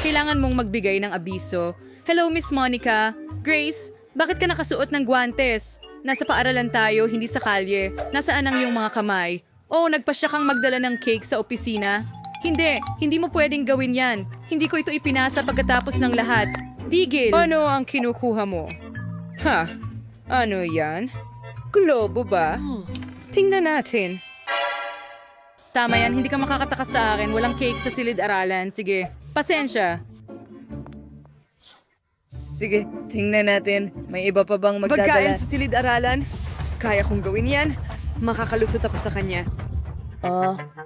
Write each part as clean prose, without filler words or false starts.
Kailangan mong magbigay ng abiso. Hello, Miss Monica. Grace, bakit ka nakasuot ng guwantes? Nasa paaralan tayo, hindi sa kalye. Nasaan ang iyong mga kamay? Oh, nagpasya kang magdala ng cake sa opisina? Hindi mo pwedeng gawin yan. Hindi ko ito ipinasa pagkatapos ng lahat. Tigil! Ano ang kinukuha mo? Ha? Ano yan? Globo ba? Tingnan natin. Tama yan, hindi ka makakatakas sa akin. Walang cake sa silid-aralan. Sige, pasensya. Sige, tingnan natin. May iba pa bang magdadala? Pagkain sa silid-aralan? Kaya kong gawin yan. Makakalusot ako sa kanya.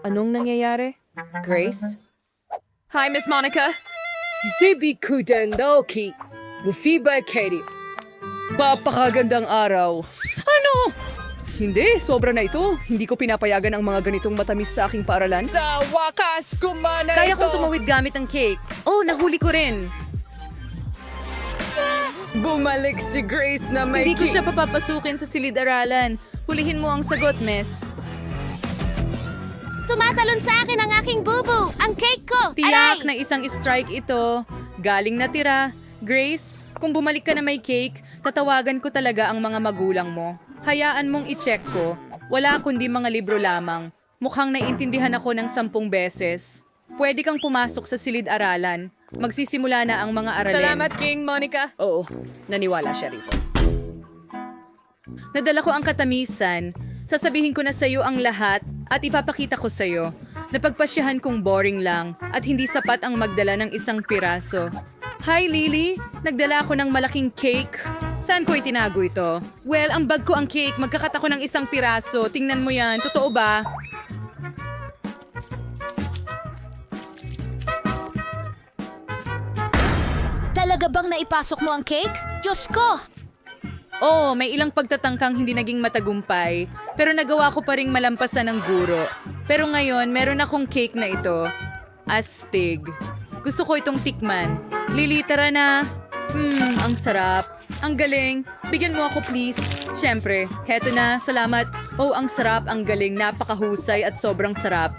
Anong nangyayari? Grace? Hi, Miss Monica. Sisibi Kudendoki. Mufiba Katie. Papakagandang araw. Ano? Hindi, sobra na ito. Hindi ko pinapayagan ang mga ganitong matamis sa aking paaralan. Sa wakas, kumana Kaya kong tumawid gamit ang cake. Oh, nahuli ko rin. Bumalik si Grace na may Hindi ko siya papapasukin sa silid-aralan. Hulihin mo ang sagot, miss. Tumatalon sa akin ang aking bubu! Ang cake ko! Tiyak Aray! na isang strike ito. Galing na tira. Grace, kung bumalik ka na may cake, tatawagan ko talaga ang mga magulang mo. Hayaan mong i-check ko. Wala kundi mga libro lamang. Mukhang naiintindihan ako ng 10 beses. Pwede kang pumasok sa silid-aralan. Magsisimula na ang mga aralin. Salamat, King Monica. Oo, naniwala siya rito. Nadala ko ang katamisan. Sasabihin ko na sa'yo ang lahat at ipapakita ko sa'yo. Napagpasyahan kong boring lang at hindi sapat ang magdala ng isang piraso. Hi, Lily! Nagdala ako ng malaking cake. Saan ko itinago ito? Well, ang bag ko ang cake. Magkakat ako ng isang piraso. Tingnan mo yan. Totoo ba? Talaga bang naipasok mo ang cake? Diyos ko! Oo, may ilang pagtatangkang hindi naging matagumpay, pero nagawa ko pa ring malampasan ng guro. Pero ngayon, meron akong cake na ito. Astig. Gusto ko itong tikman. Lili, tara na. Ang sarap. Ang galing. Bigyan mo ako, please. Siyempre, heto na. Salamat. Oh, ang sarap, ang galing. Napakahusay at sobrang sarap.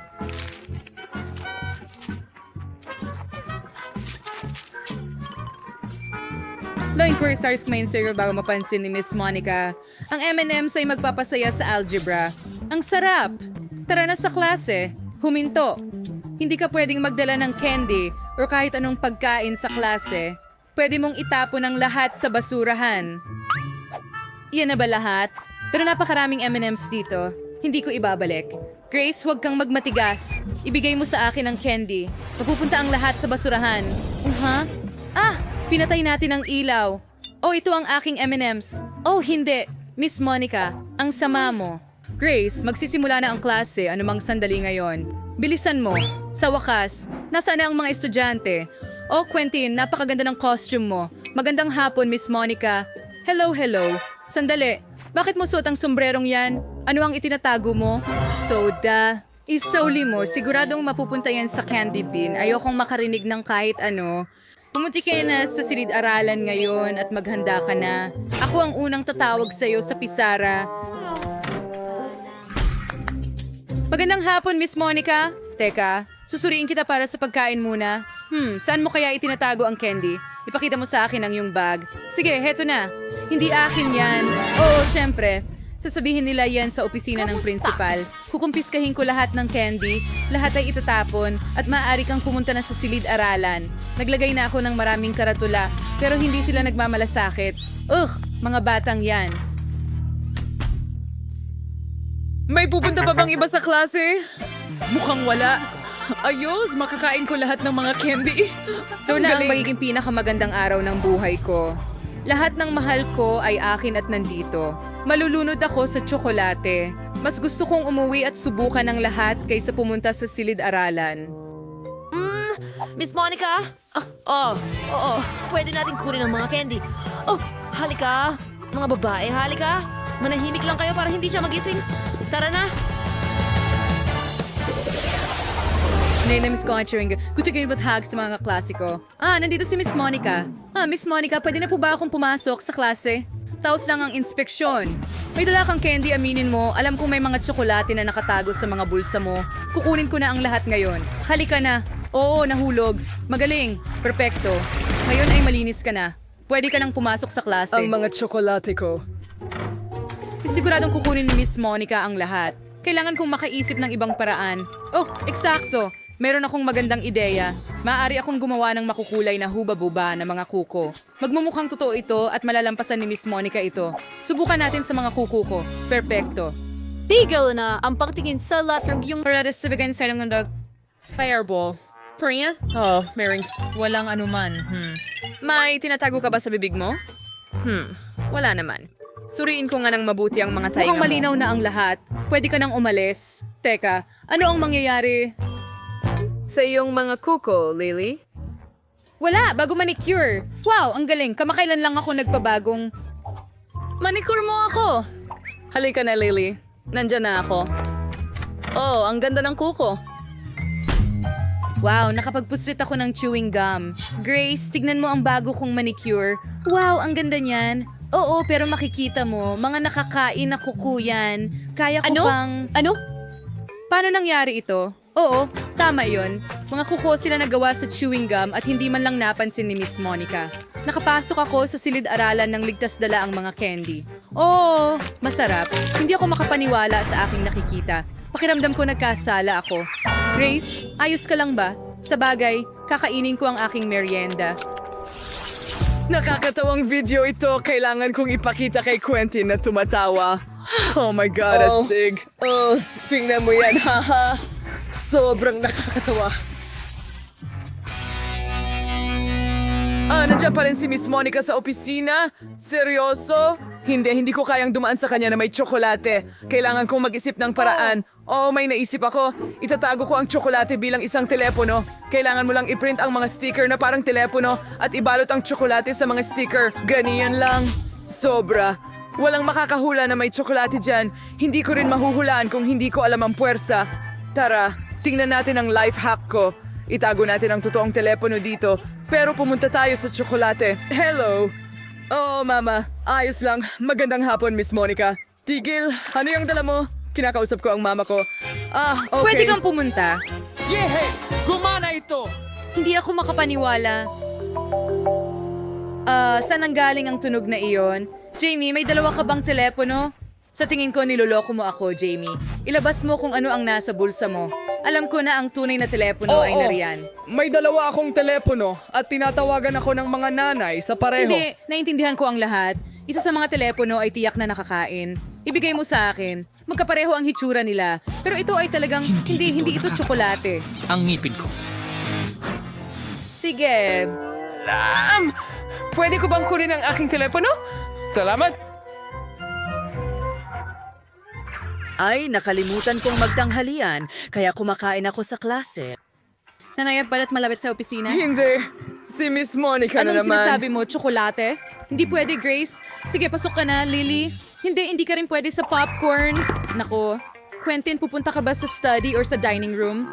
Law Stars main sir bago mapansin ni Miss Monica. Ang M&M's ay magpapasaya sa algebra. Ang sarap! Tara na sa klase. Huminto. Hindi ka pwedeng magdala ng candy o kahit anong pagkain sa klase. Pwede mong itapon ang lahat sa basurahan. Iyan na ba lahat? Pero napakaraming M&M's dito. Hindi ko ibabalik. Grace, huwag kang magmatigas. Ibigay mo sa akin ang candy. Mapupunta ang lahat sa basurahan. Pinatay natin ang ilaw. Oh, ito ang aking M&M's. Oh, hindi. Miss Monica, ang sama mo. Grace, magsisimula na ang klase anumang sandali ngayon. Bilisan mo. Sa wakas, nasaan na ang mga estudyante? Oh, Quentin, napakaganda ng costume mo. Magandang hapon, Miss Monica. Hello. Sandali, bakit mo suot ang sombrerong yan? Ano ang itinatago mo? Soda. Isauli mo, siguradong mapupunta yan sa candy bin. Ayokong makarinig ng kahit ano. Pumunti ka na sa silid-aralan ngayon at maghanda ka na. Ako ang unang tatawag sa'yo sa pisara. Magandang hapon, Miss Monica. Teka, susuriin kita para sa pagkain muna. Saan mo kaya itinatago ang candy? Ipakita mo sa akin ang iyong bag. Sige, heto na. Hindi akin yan. Oo, syempre. Sasabihin nila yan sa opisina ng principal. Kukumpiskahin ko lahat ng candy, lahat ay itatapon, at maaari kang pumunta na sa silid-aralan. Naglagay na ako ng maraming karatula, pero hindi sila nagmamalasakit. Mga batang yan. May pupunta pa bang iba sa klase? Mukhang wala. Ayos, makakain ko lahat ng mga candy. So Ang na ang galing. magiging pinakamagandang araw ng buhay ko. Lahat ng mahal ko ay akin at nandito. Malulunod ako sa tsokolate. Mas gusto kong umuwi at subukan ang lahat kaysa pumunta sa silid-aralan. Miss Monica? Oo. Pwede natin kunin ang mga candy. Oh, halika. Mga babae, halika. Manahimik lang kayo para hindi siya magising. Tara na. Name-namiss ko ang chewing. Gusto kayo ba't hag sa mga klasiko? Nandito si Miss Monica. Miss Monica, pwede na po ba akong pumasok sa klase? Taos lang ang inspeksyon. May dala kang candy, aminin mo. Alam kong may mga tsokolate na nakatago sa mga bulsa mo. Kukunin ko na ang lahat ngayon. Halika na. Oo, nahulog. Magaling. Perpekto. Ngayon ay malinis ka na. Pwede ka nang pumasok sa klase. Ang mga tsokolate ko. Siguradong kukunin ni Miss Monica ang lahat. Kailangan kong makaisip ng ibang paraan. Oh, eksakto! Meron akong magandang ideya. Maaari akong gumawa ng makukulay na huba-buba na mga kuko. Magmumukhang totoo ito at malalampasan ni Miss Monica ito. Subukan natin sa mga kuko ko. Perpekto. Tigil na ang pagtingin sa latrag yung... Para sa bigyan sa ng Fireball. Priya? Oh, Mering. Walang anuman. May tinatago ka ba sa bibig mo? Wala naman. Suriin ko nga ng mabuti ang mga tainga mukhang mo. malinaw na ang lahat. Pwede ka nang umalis. Teka, ano ang mangyayari? Sa iyong mga kuko, Lily? Wala, bago manicure. Wow, ang galing. Kamakailan lang ako nagpabagong... Manicure mo ako. Halika na, Lily. Nandyan na ako. Oh, ang ganda ng kuko. Wow, nakapagpuslit ako ng chewing gum. Grace, tignan mo ang bago kong manicure. Wow, ang ganda niyan. Oo, pero makikita mo, mga nakakain na kuko yan. Kaya ko pang... Ano? Paano nangyari ito? Oo, tama yon. Mga kuko sila nagawa sa chewing gum at hindi man lang napansin ni Miss Monica. Nakapasok ako sa silid-aralan ng ligtas dala ang mga candy. Oo, masarap. Hindi ako makapaniwala sa aking nakikita. Pakiramdam ko nagkasala ako. Grace, ayos ka lang ba? Sa bagay, kakainin ko ang aking merienda. Nakakatawang video ito. Kailangan kong ipakita kay Quentin na tumatawa. Oh my God, astig. Oh, tingnan mo yan, haha. Sobrang nakakatawa. Nandiyan pa rin si Miss Monica sa opisina? Seryoso? Hindi ko kayang dumaan sa kanya na may tsokolate. Kailangan kong mag-isip ng paraan. Oh, may naisip ako. Itatago ko ang tsokolate bilang isang telepono. Kailangan mo lang i-print ang mga sticker na parang telepono at ibalot ang tsokolate sa mga sticker. Ganiyan lang. Sobra. Walang makakahula na may tsokolate dyan. Hindi ko rin mahuhulaan kung hindi ko alam ang puwersa. Tara, tingnan natin ang life hack ko. Itago natin ang totoong telepono dito. Pero pumunta tayo sa tsokolate. Hello! Oo, Mama. Ayos lang. Magandang hapon, Miss Monica. Tigil, ano yung dala mo? Kinakausap ko ang mama ko. Okay. Pwede kang pumunta. Yehe! Gumana ito! Hindi ako makapaniwala. Saan ang galing ang tunog na iyon? Jamie, may dalawa ka bang telepono? Sa tingin ko, niloloko mo ako, Jamie. Ilabas mo kung ano ang nasa bulsa mo. Alam ko na ang tunay na telepono ay nariyan. May dalawa akong telepono at tinatawagan ako ng mga nanay sa pareho. Hindi, naintindihan ko ang lahat. Isa sa mga telepono ay tiyak na nakakain. Ibigay mo sa akin. Magkapareho ang hitsura nila. Pero ito ay talagang, hindi ito tsokolate. Ang ngipin ko. Sige. Pwede ko bang kunin ang aking telepono? Salamat. Ay, nakalimutan kong magtanghalian, kaya kumakain ako sa klase. Nanayap balat malapit sa opisina? Hindi. Si Miss Monica na Anong naman. sinasabi mo? Tsokolate? Hindi pwede, Grace. Sige, pasok ka na, Lily. Hindi ka rin pwede sa popcorn. Nako, Quentin, pupunta ka ba sa study or sa dining room?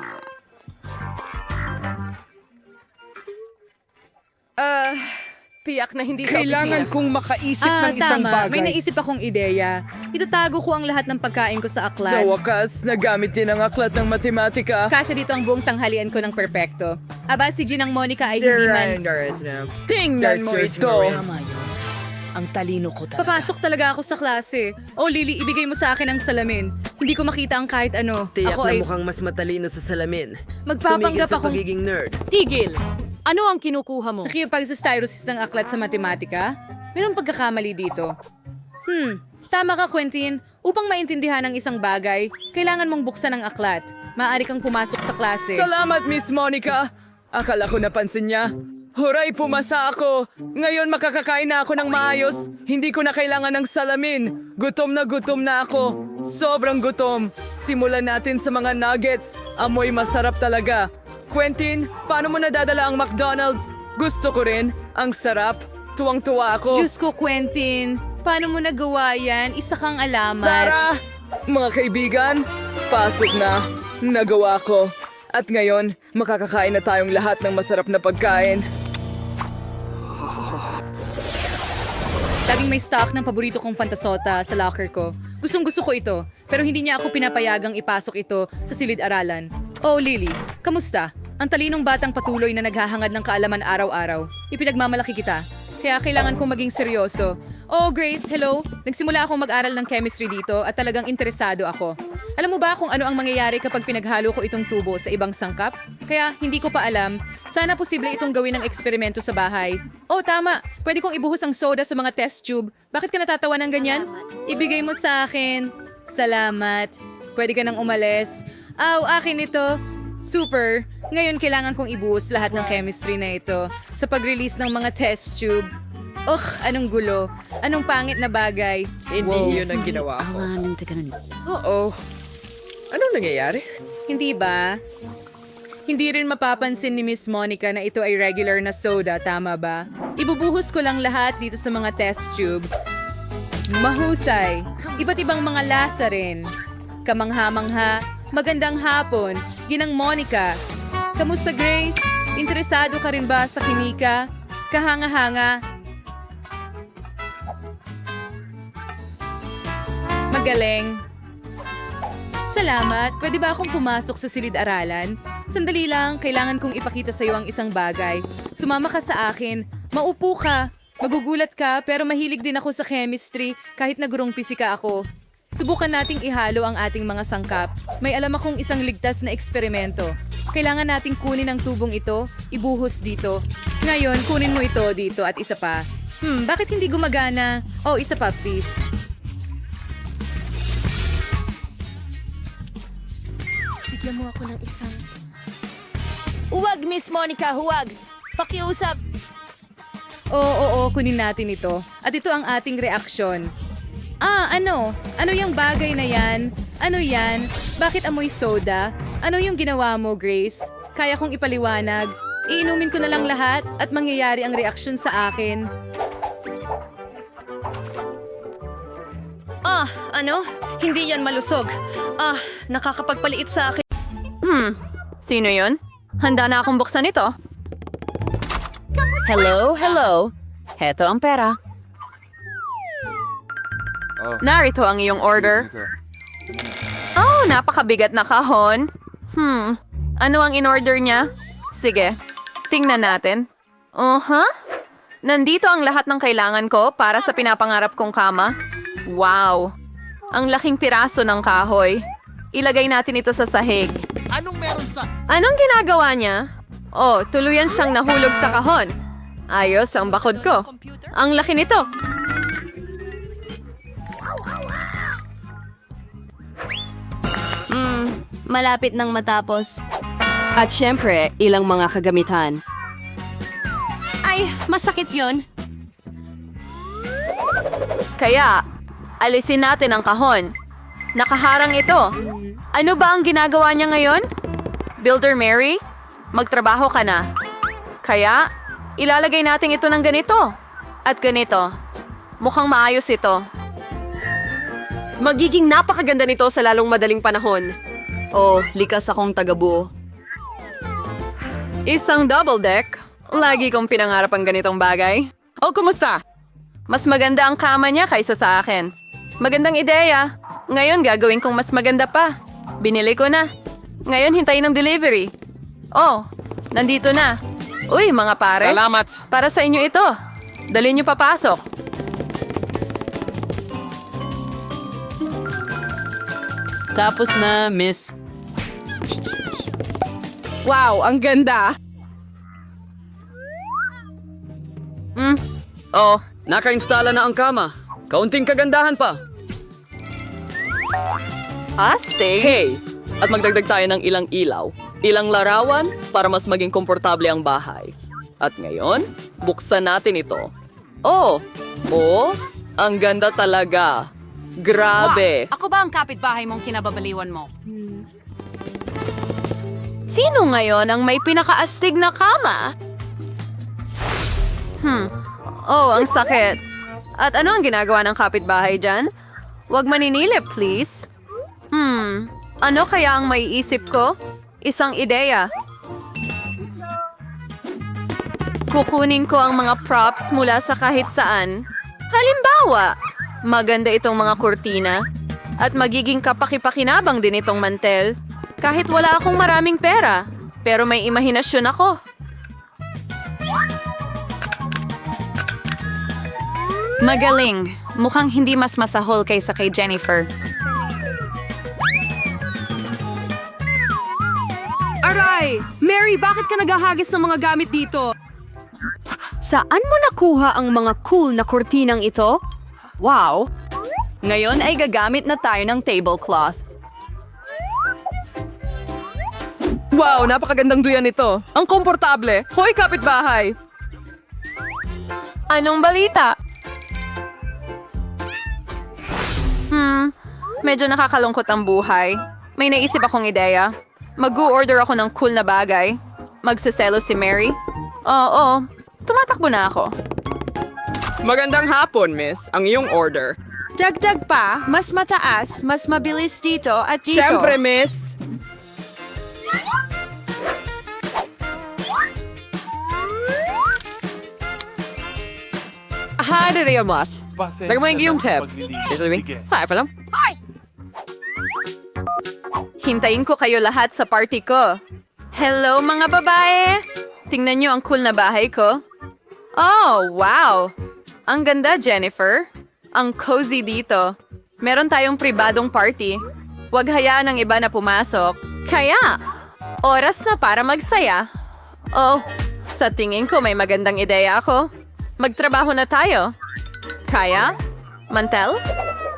Tiyak na hindi Kailangan kong makaisip ng isang tama. bagay. May naisip akong ideya. Itatago ko ang lahat ng pagkain ko sa Sa aklat. wakas, nagamit din ang aklat ng matematika. Kasya dito ang buong tanghalian ko ng perpekto. Aba, si Ginang Monica ay hindi man... Tingnan mo ito. Tama yun. Ang talino ko talaga. Papasok talaga ako sa klase. Oh, Lily, ibigay mo sa akin ang salamin. Hindi ko makita ang kahit ano. Tiyak Ako na ay... mukhang mas matalino sa salamin. Magpapanggap Tumigil sa akong... pagiging nerd. Tigil! Ano ang kinukuha mo? Nakipagsustyrosis ng aklat sa matematika? Mayroong pagkakamali dito. Tama ka, Quentin. Upang maintindihan ang isang bagay, kailangan mong buksan ang aklat. Maaari kang pumasok sa klase. Salamat, Miss Monica. Akala ko napansin niya. Huray, pumasa ako. Ngayon makakakain na ako ng maayos. Hindi ko na kailangan ng salamin. Gutom na ako. Sobrang gutom. Simulan natin sa mga nuggets. Amoy masarap talaga. Quentin, paano mo nadadala ang McDonald's? Gusto ko rin. Ang sarap. Tuwang-tuwa ako. Diyos ko, Quentin. Paano mo nagawa yan? Isa kang alamat. Tara! Mga kaibigan, pasok na. Nagawa ko. At ngayon, makakakain na tayong lahat ng masarap na pagkain. Laging may stock ng paborito kong fantasota sa locker ko. Gustong-gusto ko ito, pero hindi niya ako pinapayagang ipasok ito sa silid-aralan. Oh, Lily, kamusta? Ang talinong batang patuloy na naghahangad ng kaalaman araw-araw. Ipinagmamalaki kita. Kaya kailangan kong maging seryoso. Oh, Grace, hello. Nagsimula akong mag-aral ng chemistry dito at talagang interesado ako. Alam mo ba kung ano ang mangyayari kapag pinaghalo ko itong tubo sa ibang sangkap? Kaya hindi ko pa alam. Sana posible itong gawin ng eksperimento sa bahay. Oh, tama. Pwede kong ibuhos ang soda sa mga test tube. Bakit ka natatawa ng ganyan? Ibigay mo sa akin. Salamat. Pwede ka nang umalis. Aw, akin ito. Super. Ngayon kailangan kong ibuhos lahat ng chemistry na ito sa pag-release ng mga test tube. Ugh, anong gulo. Anong pangit na bagay. Hindi yun ang ginawa ko. Oo. Anong nangyayari? Hindi ba? Hindi rin mapapansin ni Miss Monica na ito ay regular na soda, tama ba? Ibubuhos ko lang lahat dito sa mga test tube. Mahusay. Iba't ibang mga lasa rin. Kamangha-mangha. Magandang hapon. Ginang Monica. Kamusta, Grace? Interesado ka rin ba sa kimika? Kahanga-hanga. Magaling. Salamat. Pwede ba akong pumasok sa silid-aralan? Sandali lang, kailangan kong ipakita sa iyo ang isang bagay. Sumama ka sa akin. Maupo ka. Magugulat ka, pero mahilig din ako sa chemistry kahit na gurong pisika ako. Subukan nating ihalo ang ating mga sangkap. May alam akong isang ligtas na eksperimento. Kailangan nating kunin ang tubong ito, ibuhos dito. Ngayon, kunin mo ito dito at isa pa. Bakit hindi gumagana? Oh, isa pa, please. Bigyan mo ako ng isang... Huwag, Miss Monica, huwag. Pakiusap. Oo, kunin natin ito. At ito ang ating reaksyon. Ano? Ano yung bagay na yan? Ano yan? Bakit amoy soda? Ano yung ginawa mo, Grace? Kaya kong ipaliwanag. Iinumin ko na lang lahat at mangyayari ang reaksyon sa akin. Ano? Hindi yan malusog. Nakakapagpaliit sa akin. Sino yon? Handa na akong buksan ito. Hello. Heto ang pera. Narito ang iyong order. Oh, napakabigat na kahon. Ano ang in-order niya? Sige, tingnan natin. Nandito ang lahat ng kailangan ko para sa pinapangarap kong kama. Wow! Ang laking piraso ng kahoy. Ilagay natin ito sa sahig. Anong ginagawa niya? Oh, tuluyan siyang nahulog sa kahon. Ayos ang bakod ko. Ang laki nito. Malapit nang matapos. At syempre, ilang mga kagamitan. Ay, masakit yon. Kaya, alisin natin ang kahon. Nakaharang ito. Ano ba ang ginagawa niya ngayon? Builder Mary, magtrabaho ka na. Kaya, ilalagay natin ito ng ganito. At ganito. Mukhang maayos ito. Magiging napakaganda nito sa lalong madaling panahon. Oh, likas akong tagabuo. Isang double deck. Lagi kong pinangarap ang ganitong bagay. Oh, kumusta? Mas maganda ang kama niya kaysa sa akin. Magandang ideya. Ngayon gagawin kong mas maganda pa. Binili ko na. Ngayon hintayin ng delivery. Oh, nandito na. Uy, mga pare. Salamat. Para sa inyo ito. Dali niyo papasok. Tapos na, miss. Wow, ang ganda. Oh, Naka-installa na ang kama. Kaunting kagandahan pa. stay. Hey! At magdagdag tayo ng ilang ilaw, ilang larawan para mas maging komportable ang bahay. At ngayon, buksan natin ito. Oh, ang ganda talaga. Grabe. Ako ba ang kapitbahay mong kinababaliwan mo? Sino ngayon ang may pinakaastig na kama? Oh, ang sakit. At ano ang ginagawa ng kapitbahay dyan? Huwag maninilip, please. Ano kaya ang may isip ko? Isang ideya. Kukunin ko ang mga props mula sa kahit saan. Halimbawa, maganda itong mga kurtina. At magiging kapaki-pakinabang din itong mantel. Kahit wala akong maraming pera. Pero may imahinasyon ako. Magaling. Mukhang hindi mas masahol kaysa kay Jennifer. Aray! Mary, bakit ka naghahagis ng mga gamit dito? Saan mo nakuha ang mga cool na kortinang ito? Wow! Ngayon ay gagamit na tayo ng tablecloth. Wow, napakagandang duyan nito. Ang komportable. Hoy, kapitbahay! Anong balita? Medyo nakakalungkot ang buhay. May naisip akong ideya. Mag-order ako ng cool na bagay. Magsaselo si Mary. Oo, tumatakbo na ako. Magandang hapon, miss. Ang iyong order. Dagdag pa, mas mataas, mas mabilis dito at dito. Siyempre, miss. Hi, Rio Mas. Lagay mo yung iyong tab. Hi, palam. Hintayin ko kayo lahat sa party ko. Hello, mga babae! Tingnan niyo ang cool na bahay ko. Oh, wow! Ang ganda, Jennifer. Ang cozy dito. Meron tayong pribadong party. Huwag hayaan ng iba na pumasok. Kaya, oras na para magsaya. Oh, sa tingin ko may magandang ideya ako. Magtrabaho na tayo. Kaya? Mantel?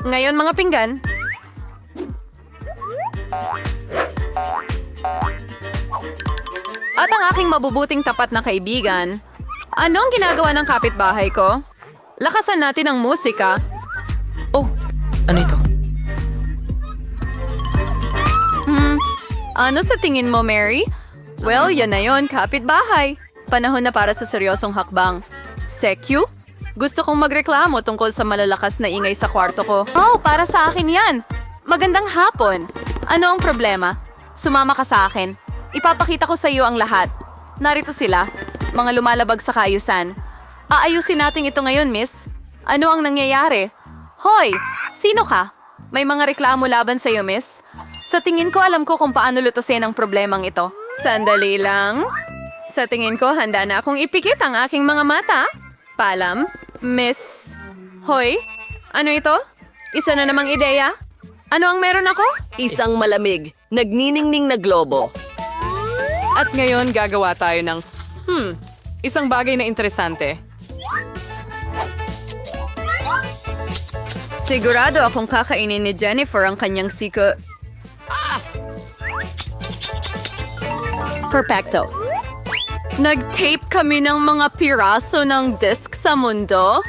Ngayon mga pinggan. At ang aking mabubuting tapat na kaibigan. Anong ginagawa ng kapitbahay ko? Lakasan natin ang musika. Oh, ano ito? Ano sa tingin mo, Mary? Well, yan na yon, kapitbahay. Panahon na para sa seryosong hakbang. Sekyu? Gusto kong magreklamo tungkol sa malalakas na ingay sa kwarto ko. Oh, para sa akin yan. Magandang hapon. Ano ang problema? Sumama ka sa akin. Ipapakita ko sa iyo ang lahat. Narito sila, mga lumalabag sa kaayusan. Aayusin natin ito ngayon, miss. Ano ang nangyayari? Hoy, sino ka? May mga reklamo laban sa iyo, miss? Sa tingin ko, alam ko kung paano lutasin ang problemang ito. Sandali lang. Sa tingin ko, handa na akong ipikit ang aking mga mata. Paalam, miss. Hoy, ano ito? Isa na namang ideya? Ano ang meron ako? Isang malamig, nagniningning na globo. At ngayon, gagawa tayo ng, isang bagay na interesante. Sigurado akong kakainin ni Jennifer ang kanyang siko. Perfecto. Nag-tape kami ng mga piraso ng disk sa mundo.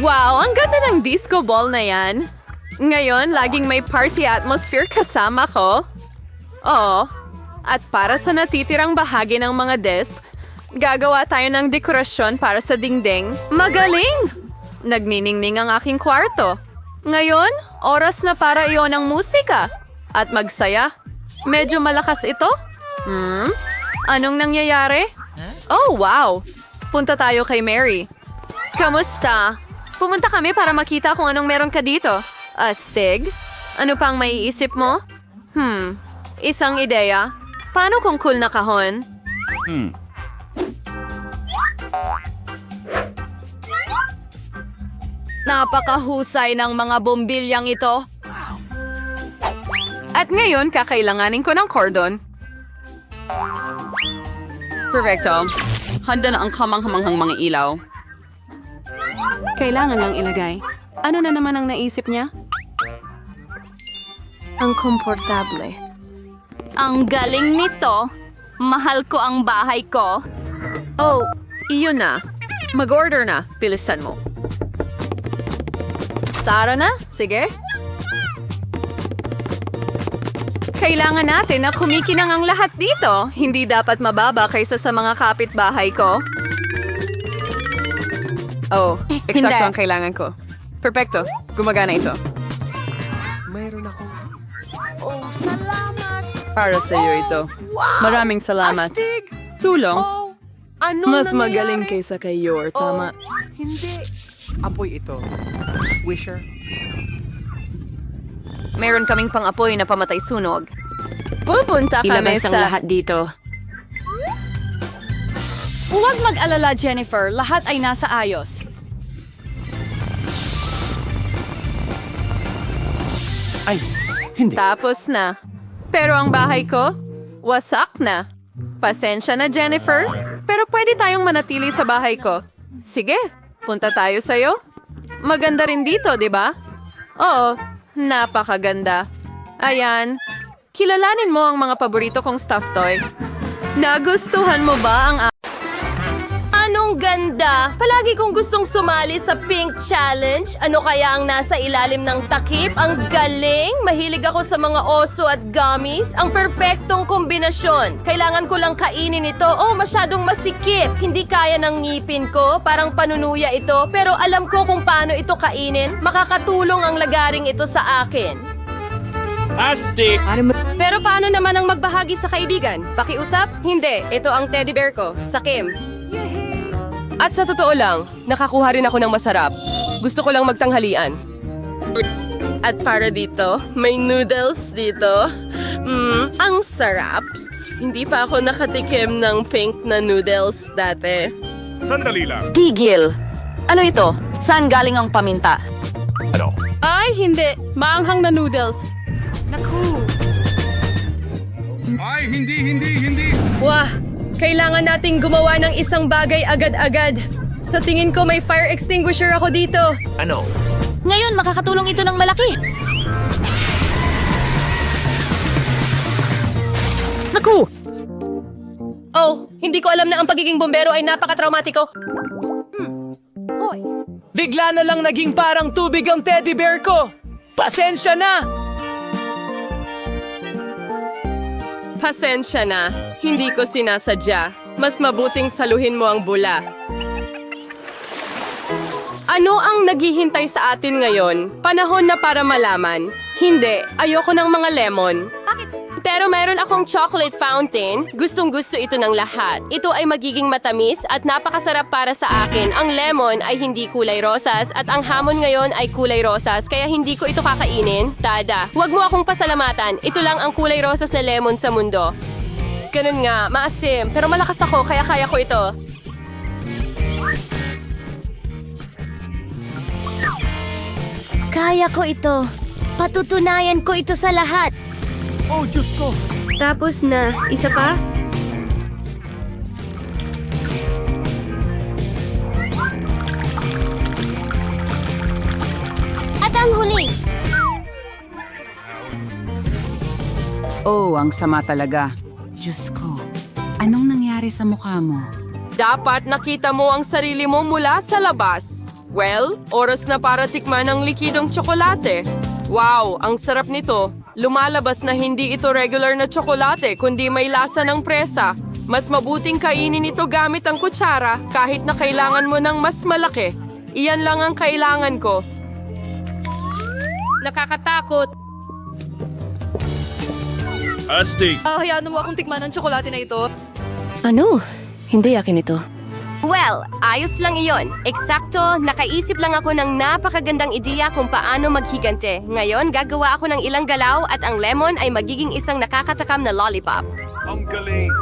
Wow, ang ganda ng disco ball na yan. Ngayon, laging may party atmosphere kasama ko. Oo. At para sa natitirang bahagi ng mga disk, gagawa tayo ng dekorasyon para sa dingding. Magaling! Nagniningning ang aking kwarto. Ngayon, oras na para iyon ang musika. At magsaya. Medyo malakas ito? Anong nangyayari? Oh, wow! Punta tayo kay Mary. Kamusta? Pumunta kami para makita kung anong meron ka dito. Astig? Ano pang maiisip mo? Isang ideya. Paano kung cool na kahon? Napakahusay ng mga bombilyang ito. At ngayon, kakailanganin ko ng cordon. Perfecto. Handa na ang kamanghamanghang mga ilaw. Kailangan lang ilagay. Ano na naman ang naisip niya? Ang komportable. Ang galing nito. Mahal ko ang bahay ko. Oh, iyon na. Mag-order na. Bilisan mo. Tara na. Sige. Kailangan natin na kumikinang ang lahat dito. Hindi dapat mababa kaysa sa mga kapitbahay ko. Oh, eksakto ang kailangan ko. Perfecto. Gumagana ito. Mayroon ako. Oh, salamat! Para sa iyo ito. Maraming salamat. Astig! Tulong. Oh, anong Mas nangyayari? magaling kaysa kay Yor, tama? Oh, hindi. Apoy ito. Wisher. Meron kaming pang-apoy na pamatay sunog. Pupunta kami sa... dito. Huwag mag-alala, Jennifer. Lahat ay nasa ayos. Ay, hindi. Tapos na. Pero ang bahay ko, wasak na. Pasensya na, Jennifer. Pero pwede tayong manatili sa bahay ko. Sige, punta tayo sa'yo. Maganda rin dito, di ba? Oo, napakaganda. Ayan, kilalanin mo ang mga paborito kong stuffed toy. Nagustuhan mo ba ang... Anong ganda! Palagi kong gustong sumali sa Pink Challenge. Ano kaya ang nasa ilalim ng takip? Ang galing! Mahilig ako sa mga oso at gummies. Ang perpektong kombinasyon. Kailangan ko lang kainin ito. Oh, masyadong masikip. Hindi kaya ng ngipin ko. Parang panunuya ito. Pero alam ko kung paano ito kainin. Makakatulong ang lagaring ito sa akin. Astig! Pero paano naman ang magbahagi sa kaibigan? Pakiusap? Hindi. Ito ang teddy bear ko. Sa Kim. At sa totoo lang, nakakuha rin ako ng masarap. Gusto ko lang magtanghalian. At para dito, may noodles dito. Ang sarap. Hindi pa ako nakatikim ng pink na noodles dati. Sandali lang. Tigil! Ano ito? Saan galing ang paminta? Ano? Ay, hindi. Maanghang na noodles. Ay, hindi. Wah! Kailangan nating gumawa ng isang bagay agad-agad. Sa tingin ko may fire extinguisher ako dito. Ano? Ngayon, makakatulong ito ng malaki. Naku! Oh, hindi ko alam na ang pagiging bombero ay napaka-traumatiko. Bigla na lang naging parang tubig ang teddy bear ko. Pasensya na! Pasensya na, hindi ko sinasadya. Mas mabuting saluhin mo ang bula. Ano ang naghihintay sa atin ngayon? Panahon na para malaman. Hindi, ayoko ng mga lemon. Pero mayroon akong chocolate fountain. Gustong-gusto ito ng lahat. Ito ay magiging matamis at napakasarap para sa akin. Ang lemon ay hindi kulay rosas at ang hamon ngayon ay kulay rosas kaya hindi ko ito kakainin. Tada, huwag mo akong pasalamatan. Ito lang ang kulay rosas na lemon sa mundo. Ganun nga, maasim. Pero malakas ako kaya kaya ko ito. Kaya ko ito. Patutunayan ko ito sa lahat. Oh, Diyos ko! Tapos na. Isa pa? At ang huli. Oh, ang sama talaga. Diyos ko, anong nangyari sa mukha mo? Dapat nakita mo ang sarili mo mula sa labas. Well, oras na para tikman ang likidong tsokolate. Wow, ang sarap nito. Lumalabas na hindi ito regular na tsokolate kundi may lasa ng presa. Mas mabuting kainin ito gamit ang kutsara kahit na kailangan mo ng mas malaki. Iyan lang ang kailangan ko. Nakakatakot. Astig! Hayaan mo akong tikman ng tsokolate na ito. Ano? Hindi akin ito. Well, ayos lang iyon. Eksakto, nakaisip lang ako ng napakagandang ideya kung paano maghigante. Ngayon, gagawa ako ng ilang galaw at ang lemon ay magiging isang nakakatakam na lollipop. Ang galing!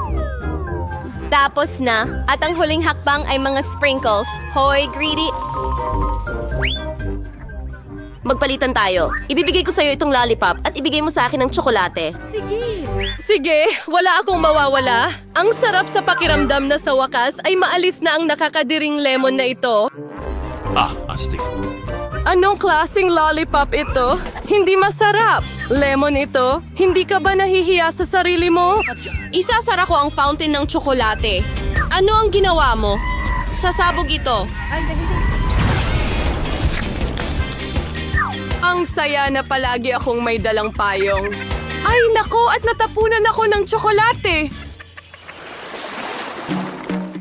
Tapos na, at ang huling hakbang ay mga sprinkles. Hoy, greedy! Magpalitan tayo. Ibibigay ko sa'yo itong lollipop at ibigay mo sa akin ng tsokolate. Sige, wala akong mawawala. Ang sarap sa pakiramdam na sa wakas ay maalis na ang nakakadiring lemon na ito. Ah, astig. Anong klaseng lollipop ito? Hindi masarap. Lemon ito? Hindi ka ba nahihiya sa sarili mo? Isasara ko ang fountain ng tsokolate. Ano ang ginawa mo? Sasabog ito. Ang saya na palagi akong may dalang payong. Ay, nako, at natapunan ako ng tsokolate.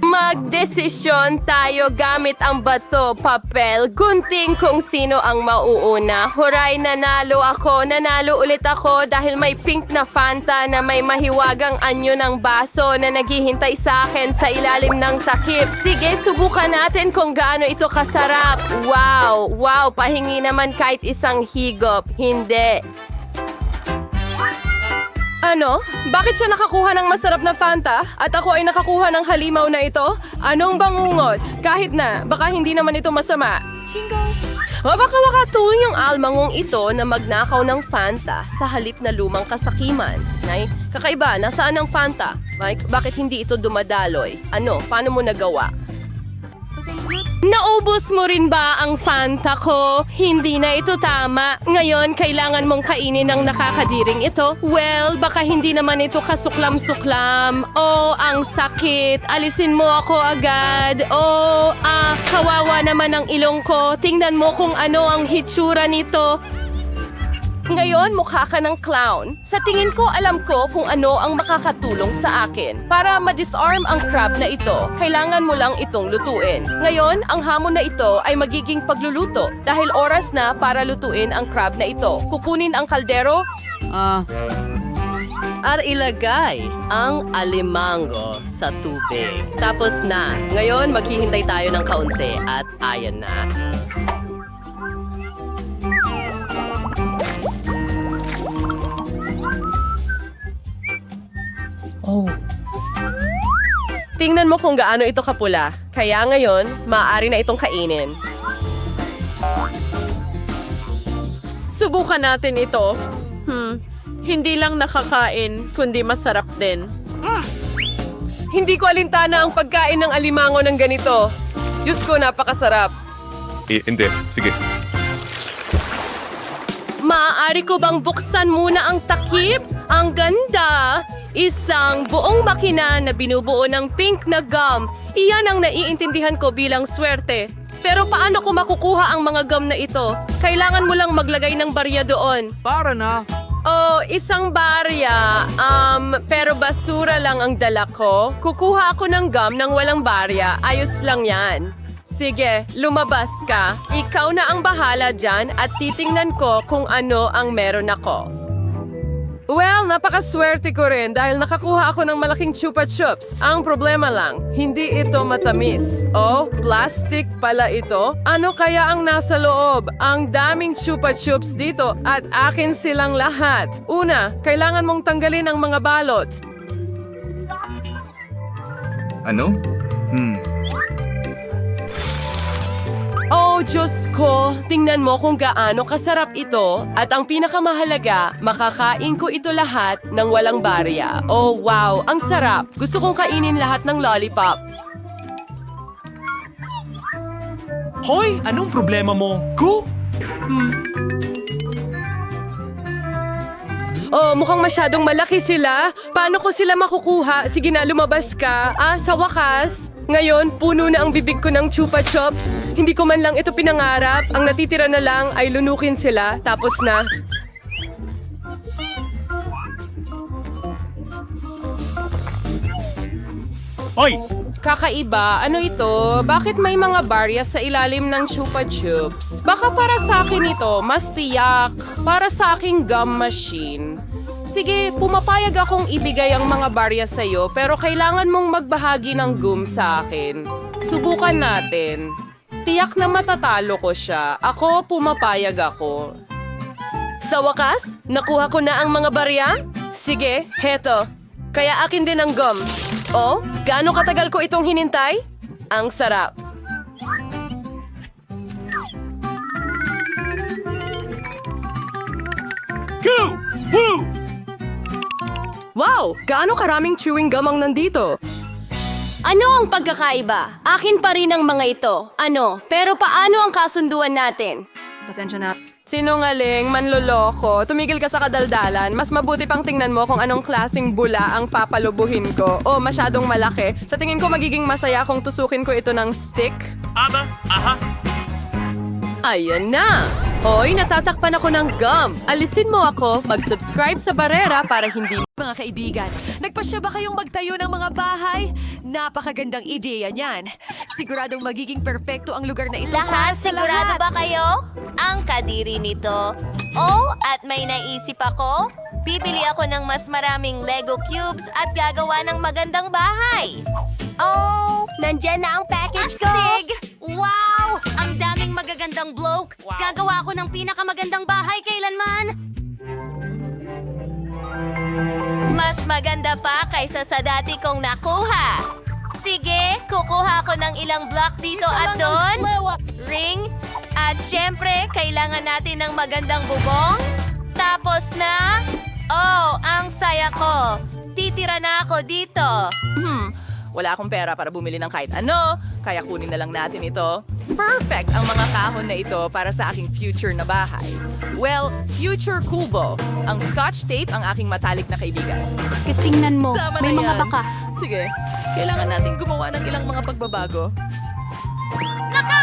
Magdesisyon tayo gamit ang bato, papel, gunting kung sino ang mauuna. Huray, nanalo ako, nanalo ulit ako dahil may pink na Fanta na may mahiwagang anyo ng baso na naghihintay sa akin sa ilalim ng takip. Sige, subukan natin kung gaano ito kasarap. Wow, pahingi naman kahit isang higop. Hindi. Ano? Bakit siya nakakuha ng masarap na Fanta at ako ay nakakuha ng halimaw na ito? Anong bangungot? Kahit na, baka hindi naman ito masama. O baka makatulong yung almangong ito na magnakaw ng Fanta sa halip na lumang kasakiman. Nay, kakaiba, nasaan ang Fanta? Mike, bakit hindi ito dumadaloy? Ano, paano mo nagawa? Naubos mo rin ba ang Fanta ko? Hindi na ito tama. Ngayon, kailangan mong kainin ang nakakadiring ito. Well, baka hindi naman ito kasuklam-suklam. Oh, ang sakit. Alisin mo ako agad. Oh, kawawa naman ang ilong ko. Tingnan mo kung ano ang hitsura nito. Ngayon, mukha ka ng clown. Sa tingin ko, alam ko kung ano ang makakatulong sa akin. Para ma-disarm ang crab na ito, kailangan mo lang itong lutuin. Ngayon, ang hamon na ito ay magiging pagluluto dahil oras na para lutuin ang crab na ito. Kukunin ang kaldero at ilagay ang alimango sa tubig. Tapos na. Ngayon, maghihintay tayo ng kaunti at ayan na. Tingnan mo kung gaano ito kapula. Kaya ngayon, maaari na itong kainin. Subukan natin ito. Hindi lang nakakain, kundi masarap din. Hindi ko alintana ang pagkain ng alimango ng ganito. Diyos ko, napakasarap. Hindi. Sige. Maaari ko bang buksan muna ang takip? Ang ganda! Isang buong makina na binubuo ng pink na gum. Iyan ang naiintindihan ko bilang swerte. Pero paano ko makukuha ang mga gum na ito? Kailangan mo lang maglagay ng barya doon. Para na. Oh, isang barya. Pero basura lang ang dala ko. Kukuha ako ng gum ng walang barya. Ayos lang yan. Sige, lumabas ka. Ikaw na ang bahala dyan at titingnan ko kung ano ang meron ako. Well, napakaswerte ko rin dahil nakakuha ako ng malaking chupa chups. Ang problema lang, hindi ito matamis. Oh, plastic pala ito? Ano kaya ang nasa loob? Ang daming chupa chups dito at akin silang lahat. Una, kailangan mong tanggalin ang mga balot. Ano? Oh, Diyos ko! Tingnan mo kung gaano kasarap ito at ang pinakamahalaga, makakain ko ito lahat ng walang barya. Oh, wow! Ang sarap! Gusto kong kainin lahat ng lollipop. Hoy! Anong problema mo? Oh, mukhang masyadong malaki sila. Paano ko sila makukuha? Sige na, lumabas ka. Sa wakas. Ngayon, puno na ang bibig ko ng chupa chups. Hindi ko man lang ito pinangarap. Ang natitira na lang ay lunukin sila. Tapos na. Hoy! Kakaiba, ano ito? Bakit may mga barya sa ilalim ng chupa chups? Baka para sa akin ito, mas tiyak. Para sa aking gum machine. Sige, pumapayag akong ibigay ang mga barya sa'yo, pero kailangan mong magbahagi ng gum sa akin. Subukan natin. Tiyak na matatalo ko siya. Ako, pumapayag ako. Sa wakas, nakuha ko na ang mga barya? Sige, heto. Kaya akin din ang gum. Oh, gaano katagal ko itong hinintay? Ang sarap. Go! Woo! Wow! Gaano karaming chewing gum ang nandito? Ano ang pagkakaiba? Akin pa rin ang mga ito. Ano? Pero paano ang kasunduan natin? Pasensya na. Sinungaling, manloloko, tumigil ka sa kadaldalan. Mas mabuti pang tingnan mo kung anong klaseng bula ang papalubuhin ko. O masyadong malaki. Sa tingin ko magiging masaya kung tusukin ko ito ng stick. Aha. Ayan na! Hoy, natatakpan ako ng gum. Alisin mo ako, mag-subscribe sa Barera para hindi... Mga kaibigan, nagpasya ba kayong magtayo ng mga bahay? Napakagandang ideya niyan. Siguradong magiging perpekto ang lugar na ito para Lahat, sa sigurado lahat. ba kayo? Ang kadiri nito. Oh, at may naisip ako. Bibili ako ng mas maraming Lego cubes at gagawa ng magandang bahay. Oh, nandyan na ang package ko. Wow! Ang daming magagandang bloke. Gagawa ako ng pinakamagandang bahay kailanman. Mas maganda pa kaysa sa dati kong nakuha. Sige, kukuha ko ng ilang block dito at doon. Ring. At syempre, kailangan natin ng magandang bubong. Tapos na... Oh, ang saya ko. Titira na ako dito. Wala akong pera para bumili ng kahit ano, kaya kunin na lang natin ito. Perfect ang mga kahon na ito para sa aking future na bahay. Well, future kubo. Ang scotch tape ang aking matalik na kaibigan. Tingnan mo, Tama may na mga yan. baka. Sige, kailangan natin gumawa ng ilang mga pagbabago.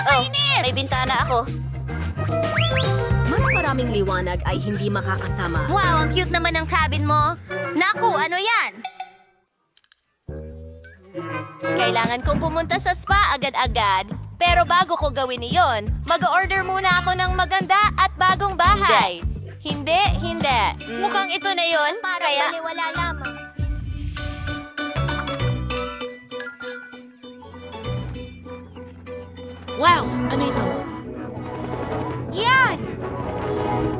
Oh, may bintana ako. Mas maraming liwanag ay hindi makakasama. Wow, ang cute naman ng cabin mo. Naku, ano yan? Kailangan kong pumunta sa spa agad-agad. Pero bago ko gawin iyon, mag-order muna ako ng maganda at bagong bahay. Hindi. Mukhang ito na yon. Kaya... wala lamang. Wow! Ano ito?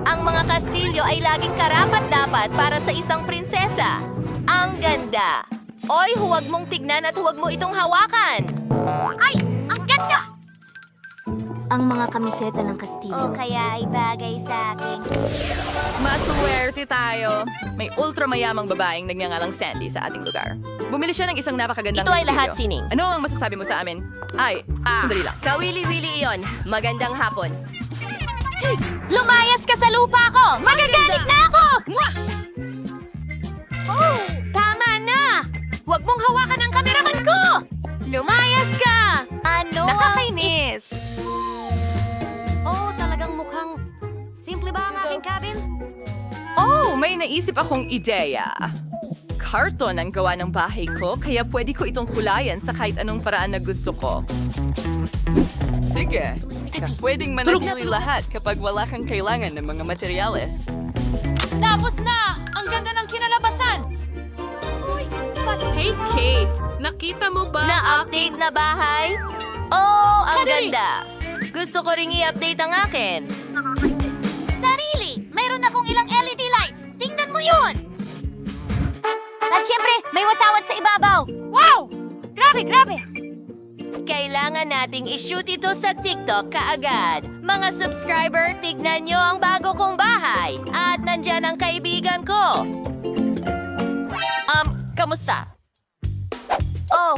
Ang mga kastilyo ay laging karapat-dapat para sa isang prinsesa. Ang ganda! Oy, huwag mong tignan at huwag mo itong hawakan. Ang mga kamiseta ng Kastilyo. O kaya ay bagay sa akin. Maswerte tayo. May ultramayamang babaeng nagngangalang Sandy sa ating lugar. Bumili siya ng isang napakagandang Ito ay kastilyo. lahat, Sining. Ano ang masasabi mo sa amin? Ay, sandali lang. Kawili-wili iyon. Magandang hapon. Lumayas ka sa lupa ko! Magagalit na ako! Tama na! Huwag mong hawakan ang kameraman ko! Lumayas ka! Ano? Nakakainis! Oh, talagang mukhang... Simple ba ang aking cabin? Oh, may naisip akong ideya. Karton ang gawa ng bahay ko, kaya pwede ko itong kulayan sa kahit anong paraan na gusto ko. Sige, pwedeng manatili lahat kapag wala kang kailangan ng mga materyales. Tapos na! Ang ganda ng kinalabasan! Hey, Kate! Nakita mo ba? Na-update na bahay? Oh, ang ganda! Gusto ko ring i-update ang akin. Sarili! Mayroon akong ilang LED lights! Tingnan mo yun! At syempre, may watawat sa ibabaw! Wow! Grabe! Kailangan nating i-shoot ito sa TikTok kaagad. Mga subscriber, tignan nyo ang bago kong bahay. At nandyan ang kaibigan ko. Kamusta? Oh,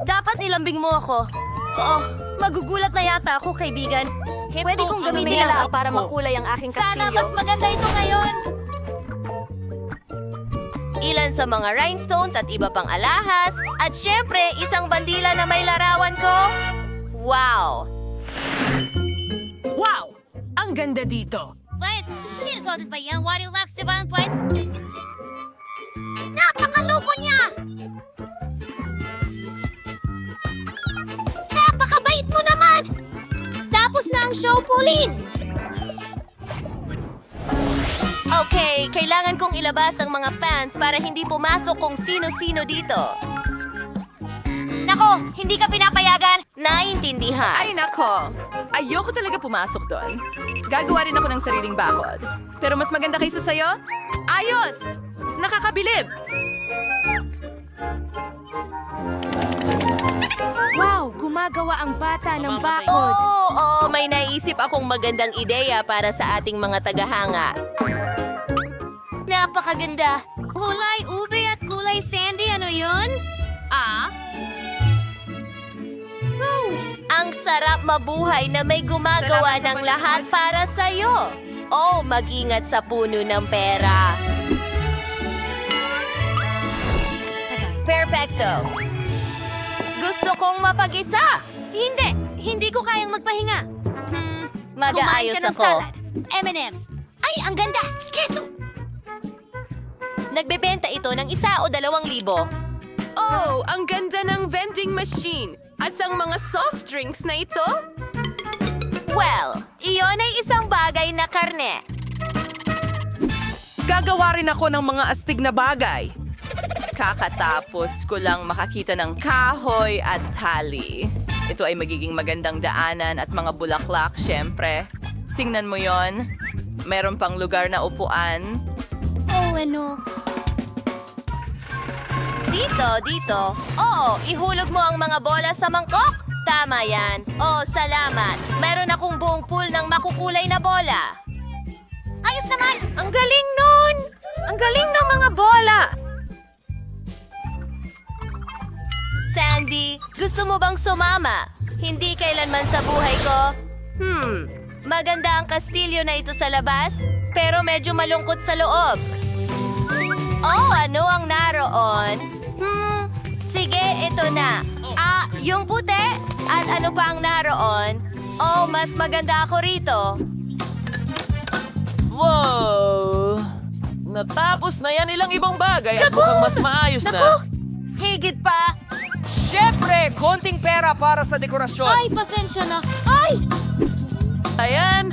dapat nilambing mo ako. Oh, magugulat na yata ako, kaibigan. Pwede kong gamitin ang para makulay ang aking Sana kastilyo. mas maganda ito ngayon. Ilan sa mga rhinestones at iba pang alahas. At syempre, isang bandila na may larawan ko. Wow! Wow! Ang ganda dito! Napakaloko niya! Napakabait mo naman! Tapos na ang show, Pauline! Okay, kailangan kong ilabas ang mga fans para hindi pumasok kung sino-sino dito. Nako, hindi ka pinapayagan. Naintindihan. Ay nako, ayoko talaga pumasok doon. Gagawa rin ako ng sariling bakod. Pero mas maganda kaysa sayo? Ayos! Nakakabilib! Wow! Gumagawa ang bata ng Oo, may naisip akong magandang ideya para sa ating mga tagahanga. Napakaganda. Kulay ube at kulay sandy, ano yun? Ang sarap mabuhay na may gumagawa ng lahat para sa'yo. Oh, mag-ingat sa puno ng pera. Perfecto. Gusto kong mapag-isa. Hindi ko kayang magpahinga. Mag-aayos ako. M&M's. Ay, ang ganda! Keso! Nagbebenta ito ng 1 o 2,000. Oh, ang ganda ng vending machine! At ang mga soft drinks na ito? Well, iyon ay isang bagay na karne. Gagawa rin ako ng mga astig na bagay. Kakatapos ko lang makakita ng kahoy at tali. Ito ay magiging magandang daanan at mga bulaklak, syempre. Tingnan mo yon. Meron pang lugar na upuan. Oh, bueno. Dito. Oo, ihulog mo ang mga bola sa mangkok. Tama yan. Oh, salamat. Meron akong buong pool ng makukulay na bola. Ayos naman! Ang galing nun! Ang galing ng mga bola! Sandy, gusto mo bang sumama? Hindi kailanman sa buhay ko. Maganda ang kastilyo na ito sa labas, pero medyo malungkot sa loob. Oh, ano ang naroon? Sige, ito na. Yung puti? At ano pa ang naroon? Oh, mas maganda ako rito. Wow! Natapos na yan ilang ibang bagay at mukhang mas maayos na. Higit pa. Siyempre, konting pera para sa dekorasyon. Ay, pasensya na. Ay! Ayan!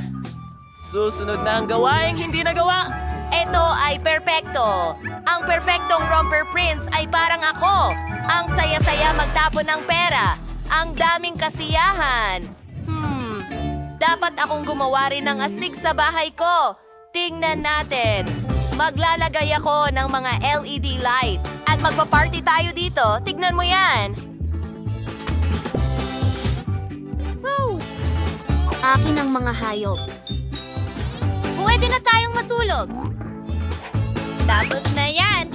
Susunod na ang gawaing hindi nagawa. Ito ay perpekto. Ang perpektong romper prince ay parang ako. Ang saya-saya magtapon ng pera. Ang daming kasiyahan. Dapat akong gumawa rin ng astig sa bahay ko. Tingnan natin. Maglalagay ako ng mga LED lights. At magpa-party tayo dito. Tignan mo yan. Akin ang mga hayop. Pwede na tayong matulog. Tapos na yan.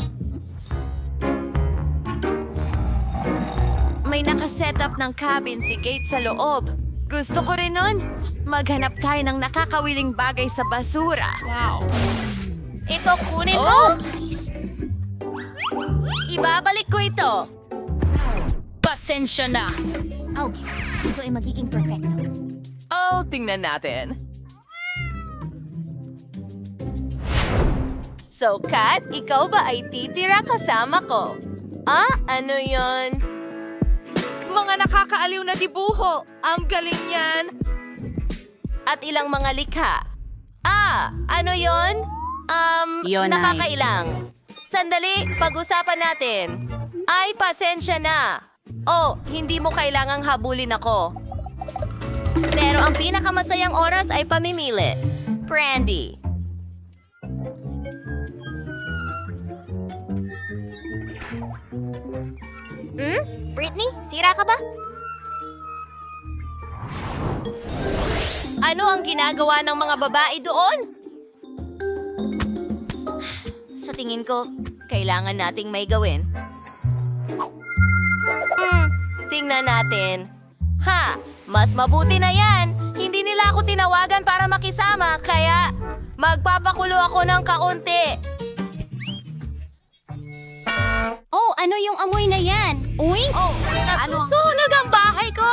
May nakasetup ng cabin si Kate sa loob. Gusto ko rin nun. Maghanap tayo ng nakakawiling bagay sa basura. Wow. Ito, kunin mo. Ibabalik ko ito. Pasensya na. Okay, ito ay magiging perfecto. Oh, tingnan natin. So, Kat, ikaw ba ay titira kasama ko? Ano yon? Mga nakakaaliw na dibuho. Ang galing yan. At ilang mga likha. Ano yon? Yun ay- Nakakailang. Sandali, pag-usapan natin. Ay, pasensya na. Oh, hindi mo kailangang habulin ako. Pero ang pinakamasayang oras ay pamimili. Brandy. Britney, sira ka ba? Ano ang ginagawa ng mga babae doon? Sa tingin ko, kailangan nating may gawin. Tingnan natin. Mas mabuti na yan. Hindi nila ako tinawagan para makisama, kaya magpapakulo ako ng kaunti. Oh, ano yung amoy na yan? Uy? Oh, nasusunog ang bahay ko!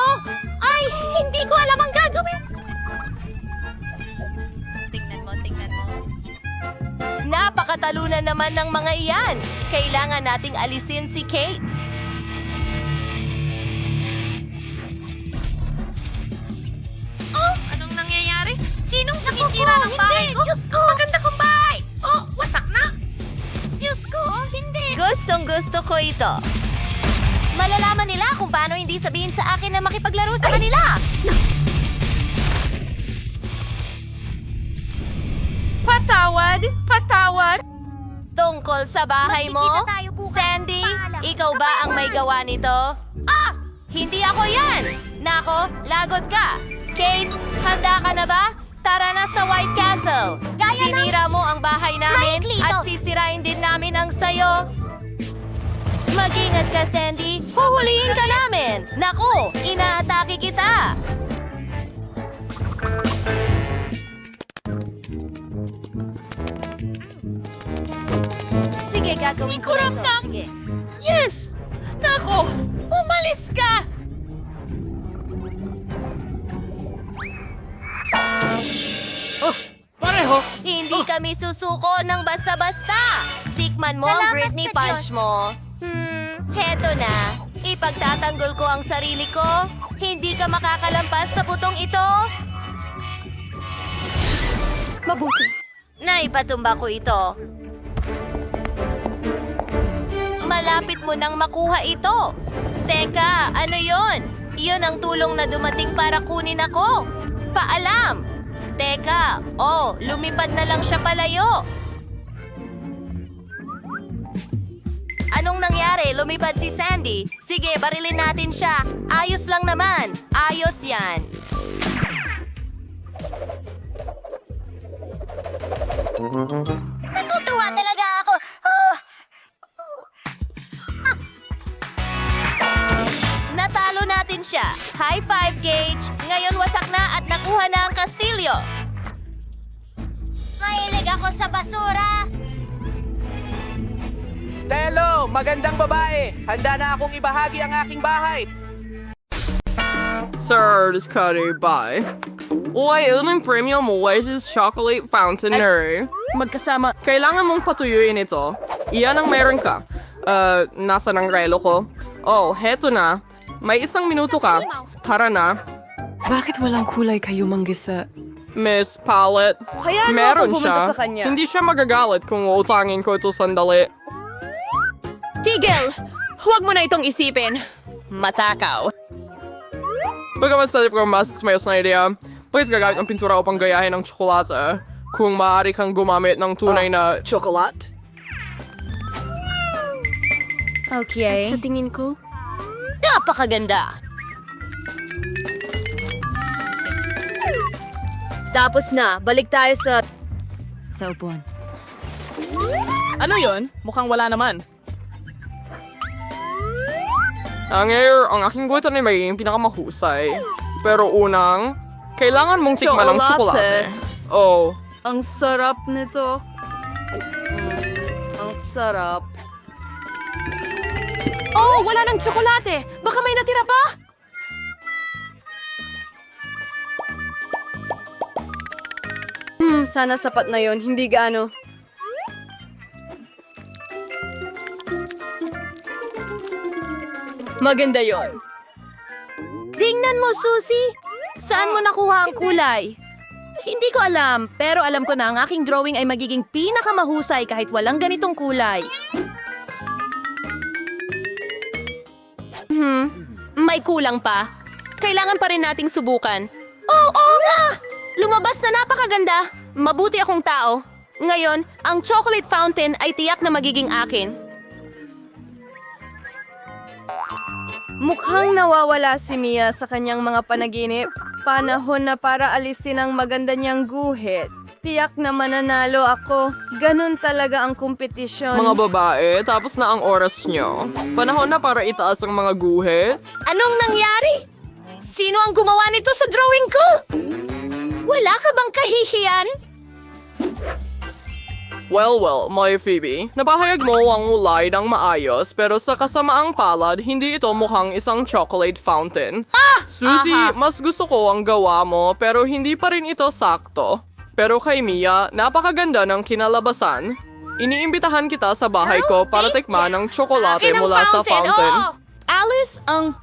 Ay, hindi ko alam ang gagawin. Tingnan mo. Napakatalunan naman ng mga iyan. Kailangan nating alisin si Kate. Oh, anong nangyayari? Sinong sumisira ng bahay ko? Ang maganda kong bahay! Oh, wasak na! Diyos ko, hindi. Gustong-gusto ko ito. Malalaman nila kung paano hindi sabihin sa akin na makipaglaro sa kanila. Patawad! Tungkol sa bahay mo, Magkikita tayo bukas. Sandy, Paalam. ikaw ba ang may gawa nito? Hindi ako yan! Nako, lagot ka! Kate, handa ka na ba? Tara na sa White Castle! Sinira mo ang bahay namin Mike, at Lito. sisirain din namin ang sayo. Mag-ingat ka, Sandy. Huhulihin ka namin. Naku, inaatake kita. Sige, gagawin ko rin to. Sige. Yes! Nako! Umalis ka! Pareho! Hindi kami susuko ng basta-basta. Tikman mo ang Salamat Britney sa Punch Diyos. mo. Heto na. Ipagtatanggol ko ang sarili ko. Hindi ka makakalampas sa butong ito. Mabuti. Naipatumba ko ito. Malapit mo nang makuha ito. Teka, ano yon? Iyon ang tulong na dumating para kunin ako. Paalam. Teka, lumipad na lang siya palayo. Anong nangyari? Lumipad si Sandy. Sige, barilin natin siya. Ayos lang naman. Ayos yan. Natutuwa talaga ako. Natalo natin siya. High five, Gage. Ngayon wasak na at nakuha na ang kastilyo. Mahilig ako sa basura. Telo, magandang babae. Handa na akong ibahagi ang aking bahay. Sir, Discutty, bye. Uy, yung premium Oasis Chocolate Fountainer. Magkasama. Kailangan mong patuyuin ito. Iyan ang meron ka. Nasa ng relo ko. Oh, heto na. May 1 minuto ka. Tara na. Bakit walang kulay kayo manggisa? Miss Palette. Hayaan mo Meron akong pumunta siya. sa kanya. Hindi siya magagalit kung utangin ko ito sandali. Tigil! Huwag mo na itong isipin. Matakaw. Pagkaman sa ko mas mayos na idea, please gagamit ng pintura upang gayahin ng tsokolate. Kung maaari kang gumamit ng tunay na Chocolate? Okay. Sa tingin ko, Napakaganda. tapos na. Balik tayo sa upuan. Ano yon? Mukhang wala naman. Ang aking gutan ay magiging pinakamahusay. Pero unang, kailangan mong tikman ng tsokolate. Oh, ang sarap nito. Ang sarap. Oh, wala ng tsokolate! Baka may natira pa? Sana sapat na yon. Hindi gaano. Maganda yon. Tingnan mo, Susie! Saan mo nakuha ang kulay? Hindi ko alam, pero alam ko na ang aking drawing ay magiging pinakamahusay kahit walang ganitong kulay. May kulang pa. Kailangan pa rin nating subukan. Oo nga! Lumabas na napakaganda. Mabuti akong tao. Ngayon, ang chocolate fountain ay tiyak na magiging akin. Mukhang nawawala si Mia sa kanyang mga panaginip. Panahon na para alisin ang maganda niyang guhit. Tiyak na mananalo ako. Ganun talaga ang kompetisyon. Mga babae, tapos na ang oras nyo. Panahon na para itaas ang mga guhit. Anong nangyari? Sino ang gumawa nito sa drawing ko? Wala ka bang kahihiyan? Well, my Phoebe, napahayag mo ang ulay ng maayos pero sa kasamaang palad, hindi ito mukhang isang chocolate fountain. Susie, mas gusto ko ang gawa mo pero hindi pa rin ito sakto. Pero kay Mia, napakaganda ng kinalabasan. Iniimbitahan kita sa bahay ko para tikman ng tsokolate mula sa fountain. Alice, ang...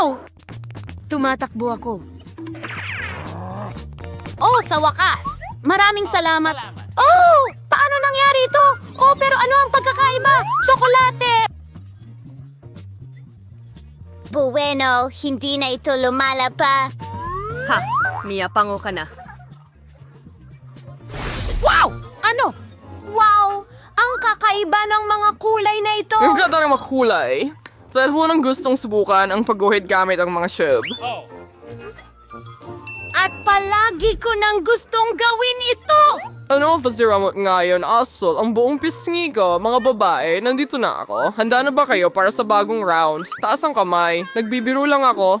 Ow! Tumatakbo ako. Oh, sa wakas! Maraming salamat. Oh! Paano nangyari ito? Oh, pero ano ang pagkakaiba? Tsokolate! Bueno, hindi na ito lumala pa. Ha! Mia, pango ka na. Wow! Ano? Wow! Ang kakaiba ng mga kulay na ito! Ang ganda ng makulay. Dahil mo nang gustong subukan ang pagguhit gamit ang mga shub. At palagi ko nang gustong gawin ito! Ano ang pasiramot ngayon, Asol? Ang buong pisngi ko, mga babae, nandito na ako. Handa na ba kayo para sa bagong round? Taas ang kamay. Nagbibiro lang ako.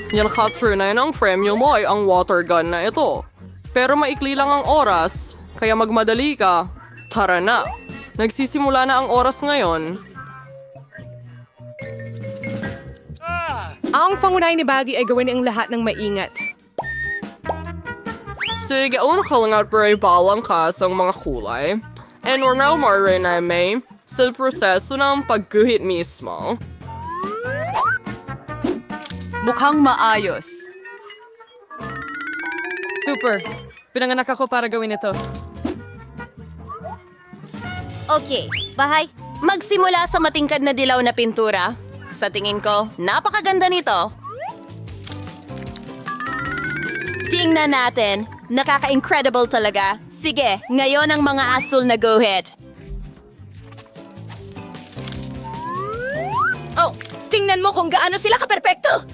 Yan, Katrina, ang premyo mo ay ang water gun na ito. Pero maikli lang ang oras, kaya magmadali ka. Tara na. Nagsisimula na ang oras ngayon. Ang pangunahin ni Baggy ay gawin ang lahat ng maingat. Sige, una ka lang at balang ka sa mga kulay. And we're now more na may sa proseso ng pagguhit mismo. Mukhang maayos. Super. Pinanganak ako para gawin ito. Okay, bahay. Magsimula sa matingkad na dilaw na pintura. Sa tingin ko, napakaganda nito. Tingnan natin. Nakaka-incredible talaga. Sige, ngayon ang mga asul na guhit. Oh, tingnan mo kung gaano sila kaperpekto!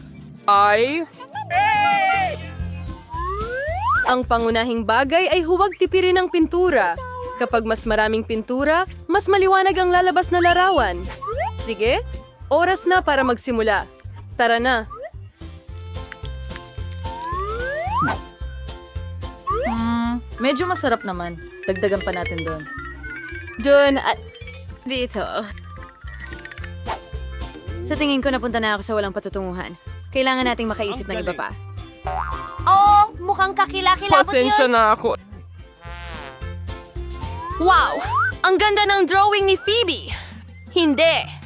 Ang pangunahing bagay ay huwag tipirin ang pintura. Kapag mas maraming pintura, mas maliwanag ang lalabas na larawan. Sige, oras na para magsimula. Tara na. Medyo masarap naman. Dagdagan pa natin doon. Doon at dito. Sa tingin ko napunta na ako sa walang patutunguhan. Kailangan nating makaisip ng iba pa. Oh, mukhang kakilakilabot yun. na ako. Wow! Ang ganda ng drawing ni Phoebe!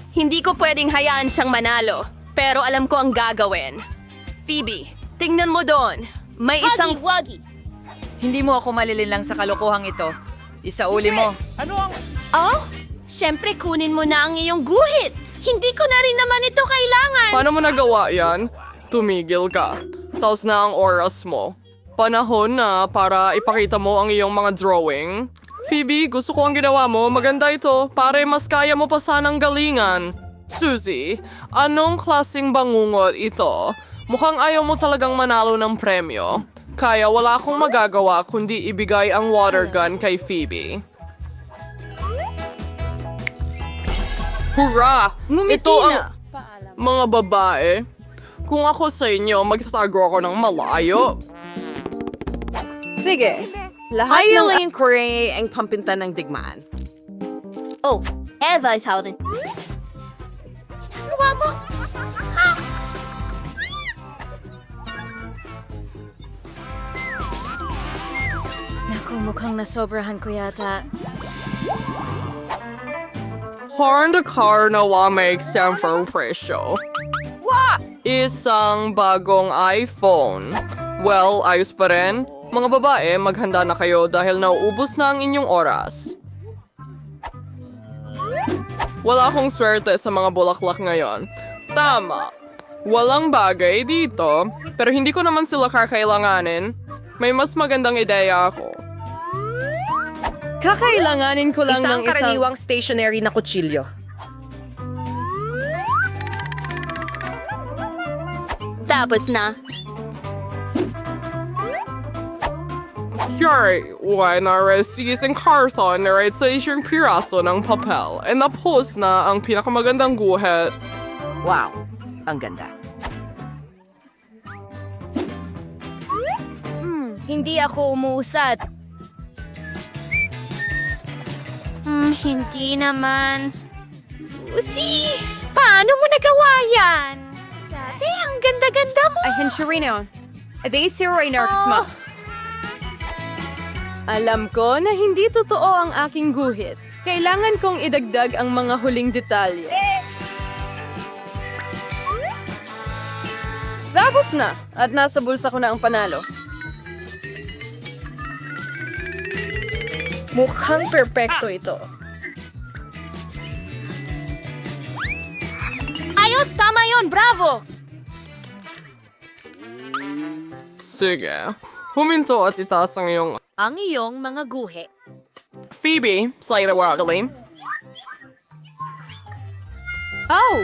Hindi ko pwedeng hayaan siyang manalo. Pero alam ko ang gagawin. Phoebe, tingnan mo doon. May isang... Hindi mo ako malilinlang sa kalokohang ito. Isauli mo. Oh, syempre kunin mo na ang iyong guhit. Hindi ko na rin naman ito kailangan. Paano mo nagawa yan? Tumigil ka. Tapos na ang oras mo. Panahon na para ipakita mo ang iyong mga drawing. Phoebe, gusto ko ang ginawa mo. Maganda ito. Pare, mas kaya mo pa sanang galingan. Suzy, anong klaseng bangungot ito? Mukhang ayaw mo talagang manalo ng premyo. Kaya wala akong magagawa kundi ibigay ang water gun kay Phoebe. Hurra! Ito ang... Mga babae, kung ako sa inyo, magtatago ako ng malayo. Sige, lahat ng... Korea ang pampinta ng digmaan. Oh, Eva is housing. Ginagawa mo? Naku, mukhang nasobrahan ko yata. Horn the car na make San Francisco. Isang bagong iPhone. Well, ayos pa rin. Mga babae, maghanda na kayo dahil nauubos na ang inyong oras. Wala akong swerte sa mga bulaklak ngayon. Tama. Walang bagay dito, pero hindi ko naman sila kakailanganin. May mas magandang ideya ako. Kakailanganin ko lang ng isang... karaniwang stationary na kutsilyo. Tapos na. Sure, why na isang karton na sa isang piraso ng papel and na-post na ang pinakamagandang guhit. Wow, ang ganda. Hindi ako umuusad. Hindi naman. Susie! Paano mo nagawa yan? Dati, ang ganda-ganda mo. Ay, Hencherino. Abay, zero ay narkisma. Alam ko na hindi totoo ang aking guhit. Kailangan kong idagdag ang mga huling detalye. Tapos na, at nasa bulsa ko na ang panalo. Mukhang perpekto ito. Ayos! Tama yon! Bravo! Sige, huminto at itaas ang iyong... Ang iyong mga guhit. Phoebe, slide a Oh!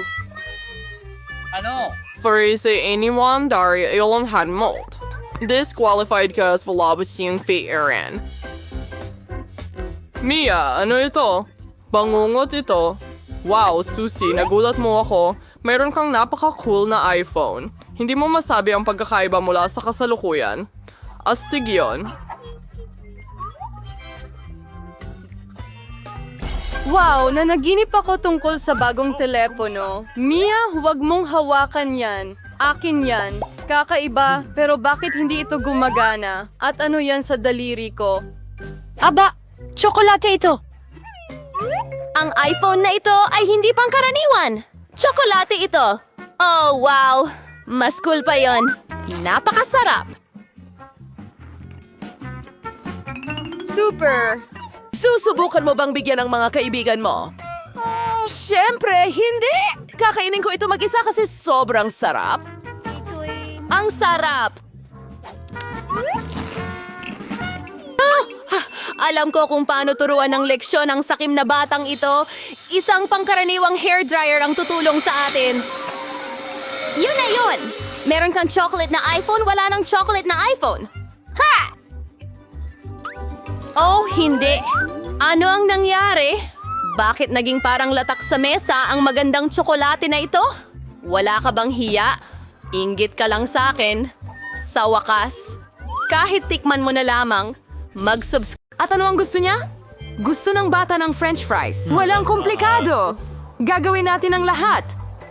For say anyone dari ilang handmode. Disqualified ka sa labasing fairan. Mia, ano ito? Bangungot ito. Wow, Susie, nagulat mo ako. Mayroon kang napaka-cool na iPhone. Hindi mo masabi ang pagkakaiba mula sa kasalukuyan. Astig yun. Wow, nanaginip ako tungkol sa bagong telepono. Mia, huwag mong hawakan yan. Akin yan. Kakaiba, pero bakit hindi ito gumagana? At ano yan sa daliri ko? Aba, tsokolate ito. Ang iPhone na ito ay hindi pangkaraniwan. Tsokolate ito. Oh, wow. Mas cool pa yon. Napakasarap. Super! Susubukan mo bang bigyan ng mga kaibigan mo? Siyempre, hindi! Kakainin ko ito mag-isa kasi sobrang sarap. Ang sarap. Alam ko kung paano turuan ng leksyon ang sakim na batang ito. Isang pangkaraniwang hairdryer ang tutulong sa atin. Yun na yun! Meron kang chocolate na iPhone, wala nang chocolate na iPhone. Ha! Oh, hindi. Ano ang nangyari? Bakit naging parang latak sa mesa ang magandang tsokolate na ito? Wala ka bang hiya? Inggit ka lang sa akin. Sa wakas, kahit tikman mo na lamang, mag-subscribe. At ano ang gusto niya? Gusto ng bata ng French fries. Walang komplikado. Gagawin natin ang lahat.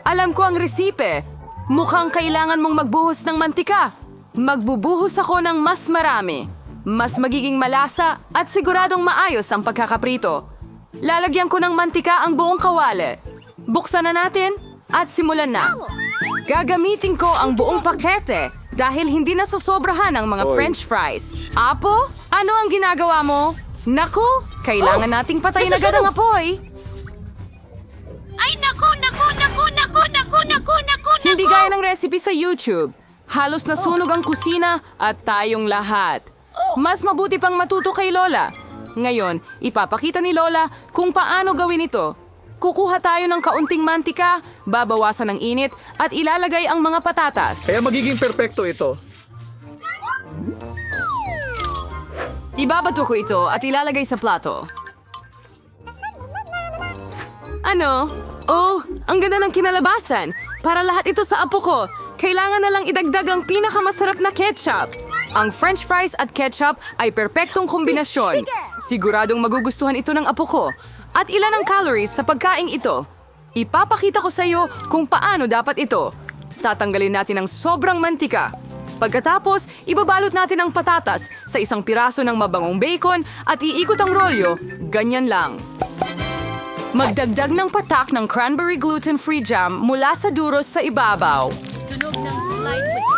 Alam ko ang resipe. Mukhang kailangan mong magbuhos ng mantika. Magbubuhos ako ng mas marami. Mas magiging malasa at siguradong maayos ang pagkakaprito. Lalagyan ko ng mantika ang buong kawali. Buksan na natin at simulan na. Gagamitin ko ang buong pakete dahil hindi nasusobrahan ang mga French fries. Apo, ano ang ginagawa mo? Naku, kailangan nating patayin agad ang apoy. Ay, naku! Hindi gaya ng recipe sa YouTube. Halos nasunog ang kusina at tayong lahat. Mas mabuti pang matuto kay Lola. Ngayon, ipapakita ni Lola kung paano gawin ito. Kukuha tayo ng kaunting mantika, babawasan ng init, at ilalagay ang mga patatas. Kaya magiging perpekto ito. Ibabato ko ito at ilalagay sa plato. Ano? Oh, ang ganda ng kinalabasan. Para lahat ito sa apo ko, kailangan na lang idagdag ang pinakamasarap na ketchup. Ang French fries at ketchup ay perpektong kombinasyon. Siguradong magugustuhan ito ng apo ko. At ilan ang calories sa pagkaing ito? Ipapakita ko sa iyo kung paano dapat ito. Tatanggalin natin ang sobrang mantika. Pagkatapos, ibabalot natin ang patatas sa isang piraso ng mabangong bacon at iikot ang rolyo. Ganyan lang. Magdagdag ng patak ng cranberry gluten-free jam mula sa duros sa ibabaw. Tunog ng slide whistle.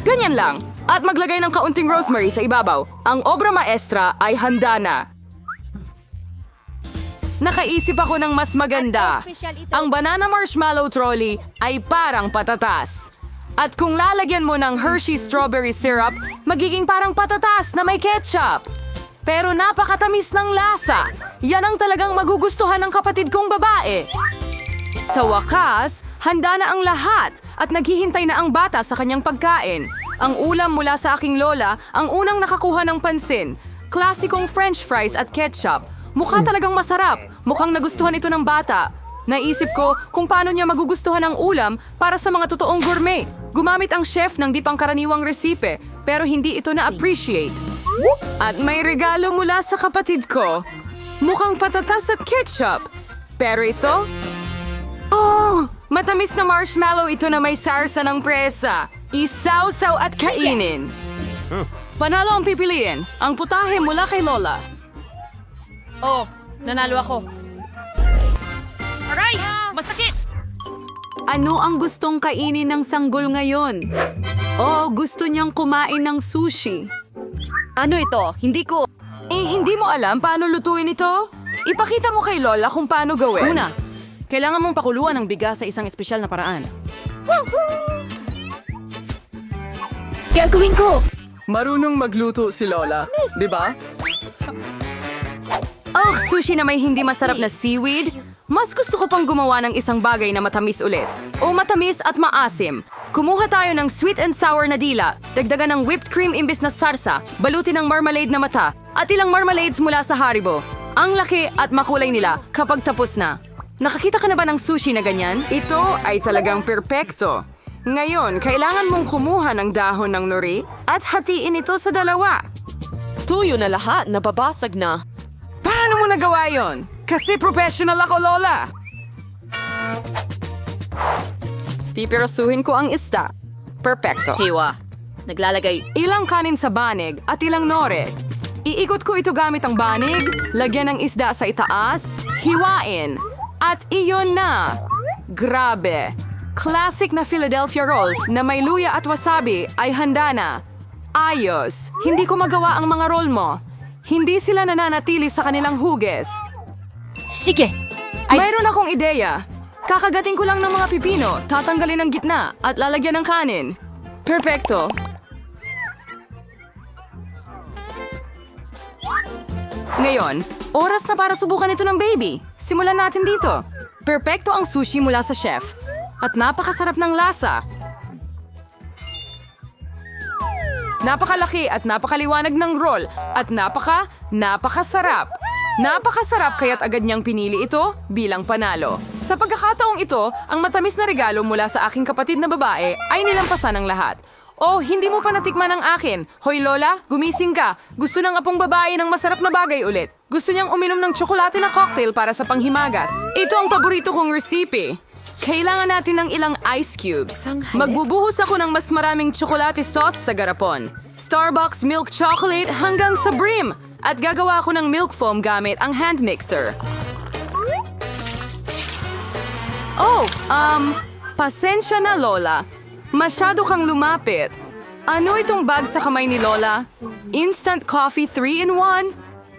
Ganyan lang. At maglagay ng kaunting rosemary sa ibabaw. Ang obra maestra ay handa na. Nakaisip ako ng mas maganda. Ang banana marshmallow trolley ay parang patatas. At kung lalagyan mo ng Hershey strawberry syrup, magiging parang patatas na may ketchup. Pero napakatamis ng lasa. Yan ang talagang magugustuhan ng kapatid kong babae. Sa wakas, handa na ang lahat at naghihintay na ang bata sa kanyang pagkain. Ang ulam mula sa aking lola ang unang nakakuha ng pansin. Klasikong French fries at ketchup. Mukha talagang masarap. Mukhang nagustuhan ito ng bata. Naisip ko kung paano niya magugustuhan ang ulam para sa mga totoong gourmet. Gumamit ang chef ng di pangkaraniwang resipe, pero hindi ito na-appreciate. At may regalo mula sa kapatid ko. Mukhang patatas at ketchup. Pero ito? Oh! Matamis na marshmallow ito na may sarsa ng presa. Isawsaw at kainin. Panalo ang pipiliin. Ang putahe mula kay Lola. Oh, nanalo ako. Aray! Masakit! Ano ang gustong kainin ng sanggol ngayon? Oh, gusto niyang kumain ng sushi. Ano ito? Hindi ko... hindi mo alam paano lutuin ito? Ipakita mo kay Lola kung paano gawin. Una, kailangan mong pakuluan ang bigas sa isang espesyal na paraan. Gagawin ko! Marunong magluto si Lola, di ba? Oh, sushi na may hindi masarap na seaweed? Mas gusto ko pang gumawa ng isang bagay na matamis ulit. O matamis at maasim. Kumuha tayo ng sweet and sour na dila, dagdagan ng whipped cream imbis na sarsa, balutin ng marmalade na mata, at ilang marmalades mula sa Haribo. Ang laki at makulay nila kapag tapos na. Nakakita ka na ba ng sushi na ganyan? Ito ay talagang perpekto. Ngayon, kailangan mong kumuha ng dahon ng nori at hatiin ito sa dalawa. Tuyo na lahat, nababasag na. Paano mo nagawa yon? Kasi professional ako, Lola! Pipirasuhin ko ang isda. Perpekto. Hiwa. Naglalagay. Ilang kanin sa banig at ilang nore. Iikot ko ito gamit ang banig, lagyan ng isda sa itaas, hiwain, at iyon na. Grabe! Classic na Philadelphia roll na may luya at wasabi ay handa na. Ayos! Hindi ko magawa ang mga roll mo. Hindi sila nananatili sa kanilang huges. Sige! Mayroon akong ideya. Kakagating ko lang ng mga pipino, tatanggalin ang gitna, at lalagyan ng kanin. Perpekto. Ngayon, oras na para subukan ito ng baby. Simulan natin dito. Perpekto ang sushi mula sa chef. At napakasarap ng lasa. Napakalaki at napakaliwanag ng roll. At napakasarap. Napakasarap kaya't agad niyang pinili ito bilang panalo. Sa pagkakataong ito, ang matamis na regalo mula sa aking kapatid na babae ay nilampasan ng lahat. Oh, hindi mo pa natikman ang akin. Hoy Lola, gumising ka. Gusto ng apong babae ng masarap na bagay ulit. Gusto niyang uminom ng tsokolate na cocktail para sa panghimagas. Ito ang paborito kong recipe. Kailangan natin ng ilang ice cubes. Magbubuhos ako ng mas maraming tsokolate sauce sa garapon. Starbucks milk chocolate hanggang sa brim. At gagawa ako ng milk foam gamit ang hand mixer. Oh, pasensya na Lola. Masyado kang lumapit. Ano itong bag sa kamay ni Lola? Instant coffee 3-in-1?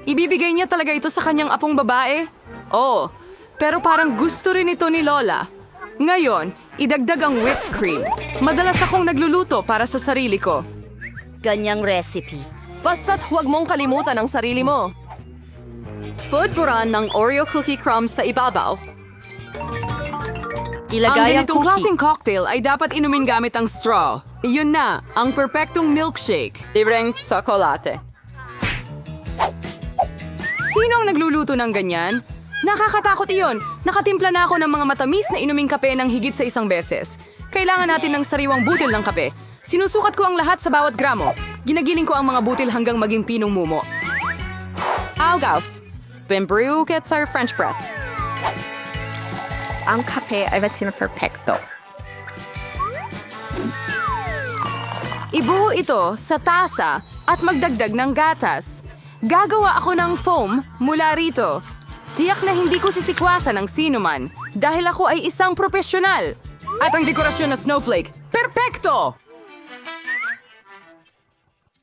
Ibibigay niya talaga ito sa kanyang apong babae? Oh, pero parang gusto rin ito ni Lola. Ngayon, idagdag ang whipped cream. Madalas akong nagluluto para sa sarili ko. Ganyang recipe. Basta't huwag mong kalimutan ang sarili mo. Pudpuran ng Oreo cookie crumbs sa ibabaw. Ilagay Ang ang ganitong cookie. klaseng cocktail ay dapat inumin gamit ang straw. Iyon na, ang perpektong milkshake. Libreng tsokolate. Sino ang nagluluto ng ganyan? Nakakatakot iyon. Nakatimpla na ako ng mga matamis na inuming kape ng higit sa 1 beses. Kailangan natin ng sariwang butil ng kape. Sinusukat ko ang lahat sa bawat gramo. Ginagiling ko ang mga butil hanggang maging pinong mumo. Algaus. Bembrew gets our French press. Ang kape ay perpekto. Ibuo ito sa tasa at magdagdag ng gatas. Gagawa ako ng foam mula rito. Tiyak na hindi ko sisikwasan ng sinuman dahil ako ay isang profesional. At ang dekorasyon na snowflake, perpekto!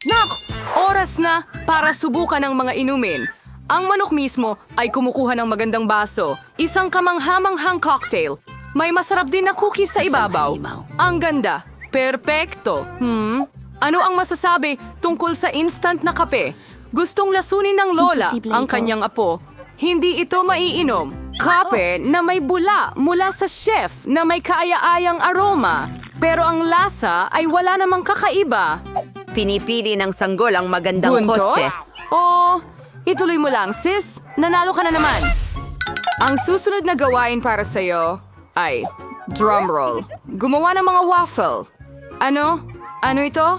Nak! Oras na para subukan ng mga inumin. Ang manok mismo ay kumukuha ng magandang baso. Isang kamanghamanghang cocktail. May masarap din na cookies sa ibabaw. Ang ganda. Perpekto. Ano ang masasabi tungkol sa instant na kape? Gustong lasunin ng Lola ang kanyang apo. Hindi ito maiinom. Kape na may bula mula sa chef na may kaaya-ayang aroma. Pero ang lasa ay wala namang kakaiba. Pinipili ng sanggol ang magandang Buntot? kotse. Oh, ituloy mo lang, sis. Nanalo ka na naman. Ang susunod na gawain para sa'yo ay drumroll. Gumawa ng mga waffle. Ano? Ano ito?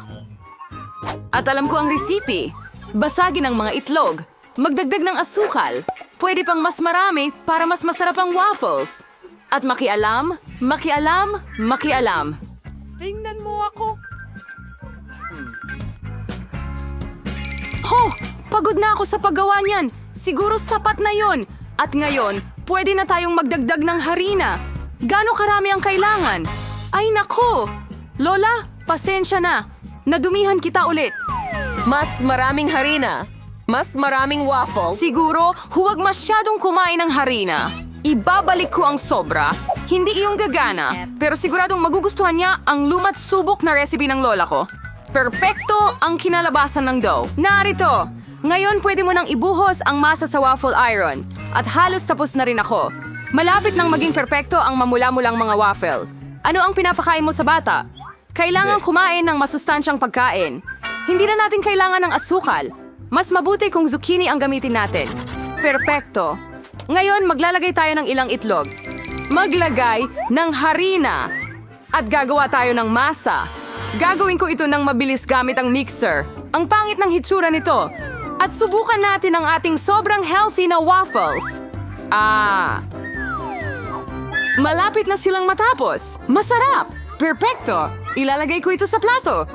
At alam ko ang recipe. Basagin ang mga itlog. Magdagdag ng asukal. Pwede pang mas marami para mas masarap ang waffles. At makialam. Tingnan mo ako. Ho! Pagod na ako sa paggawa niyan. Siguro sapat na yon. At ngayon, pwede na tayong magdagdag ng harina. Gaano karami ang kailangan? Ay nako! Lola, pasensya na. Nadumihan kita ulit. Mas maraming harina. Mas maraming waffles. Siguro, huwag masyadong kumain ng harina. Ibabalik ko ang sobra. Hindi iyong gagana, pero siguradong magugustuhan niya ang lumat subok na recipe ng lola ko. Perpekto ang kinalabasan ng dough. Narito! Ngayon pwede mo nang ibuhos ang masa sa waffle iron. At halos tapos na rin ako. Malapit nang maging perpekto ang mamula-mulang mga waffle. Ano ang pinapakain mo sa bata? Kailangan kumain ng masustansyang pagkain. Hindi na natin kailangan ng asukal. Mas mabuti kung zucchini ang gamitin natin. Perpekto. Ngayon, maglalagay tayo ng ilang itlog. Maglagay ng harina. At gagawa tayo ng masa. Gagawin ko ito ng mabilis gamit ang mixer. Ang pangit ng hitsura nito. At subukan natin ang ating sobrang healthy na waffles. Malapit na silang matapos. Masarap! Perpekto! Ilalagay ko ito sa plato.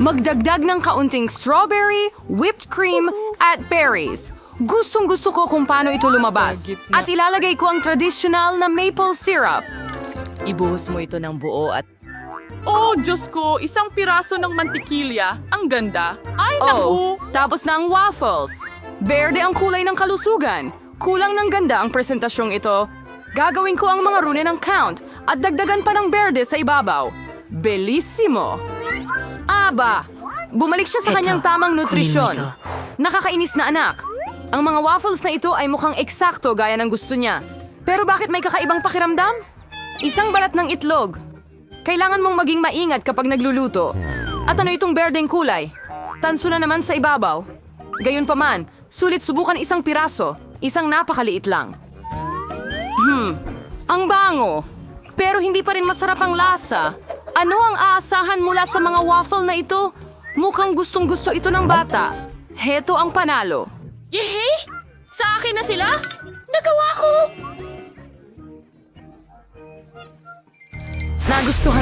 Magdagdag ng kaunting strawberry, whipped cream, at berries. Gustong-gusto ko kung paano ito lumabas. At ilalagay ko ang traditional na maple syrup. Ibuhos mo ito ng buo at Oh, Diyos ko, isang piraso ng mantikilya. Ang ganda. Ay, Oh, tapos na ang waffles. Berde ang kulay ng kalusugan. Kulang ng ganda ang presentasyong ito. Gagawin ko ang mga rune ng count at dagdagan pa ng berde sa ibabaw. Bellissimo! Aba! Bumalik siya sa kanyang tamang nutrisyon. Nakakainis na anak. Ang mga waffles na ito ay mukhang eksakto gaya ng gusto niya. Pero bakit may kakaibang pakiramdam? Isang balat ng itlog. Kailangan mong maging maingat kapag nagluluto. At ano itong berdeng kulay? Tanso na naman sa ibabaw. Gayunpaman, sulit subukan isang piraso. Isang napakaliit lang. Ang bango. Pero hindi pa rin masarap ang lasa. Ano ang aasahan mula sa mga waffle na ito? Mukhang gustong-gusto ito ng bata. Heto ang panalo. Yehey! Sa akin na sila? Nagawa ko! Nagustuhan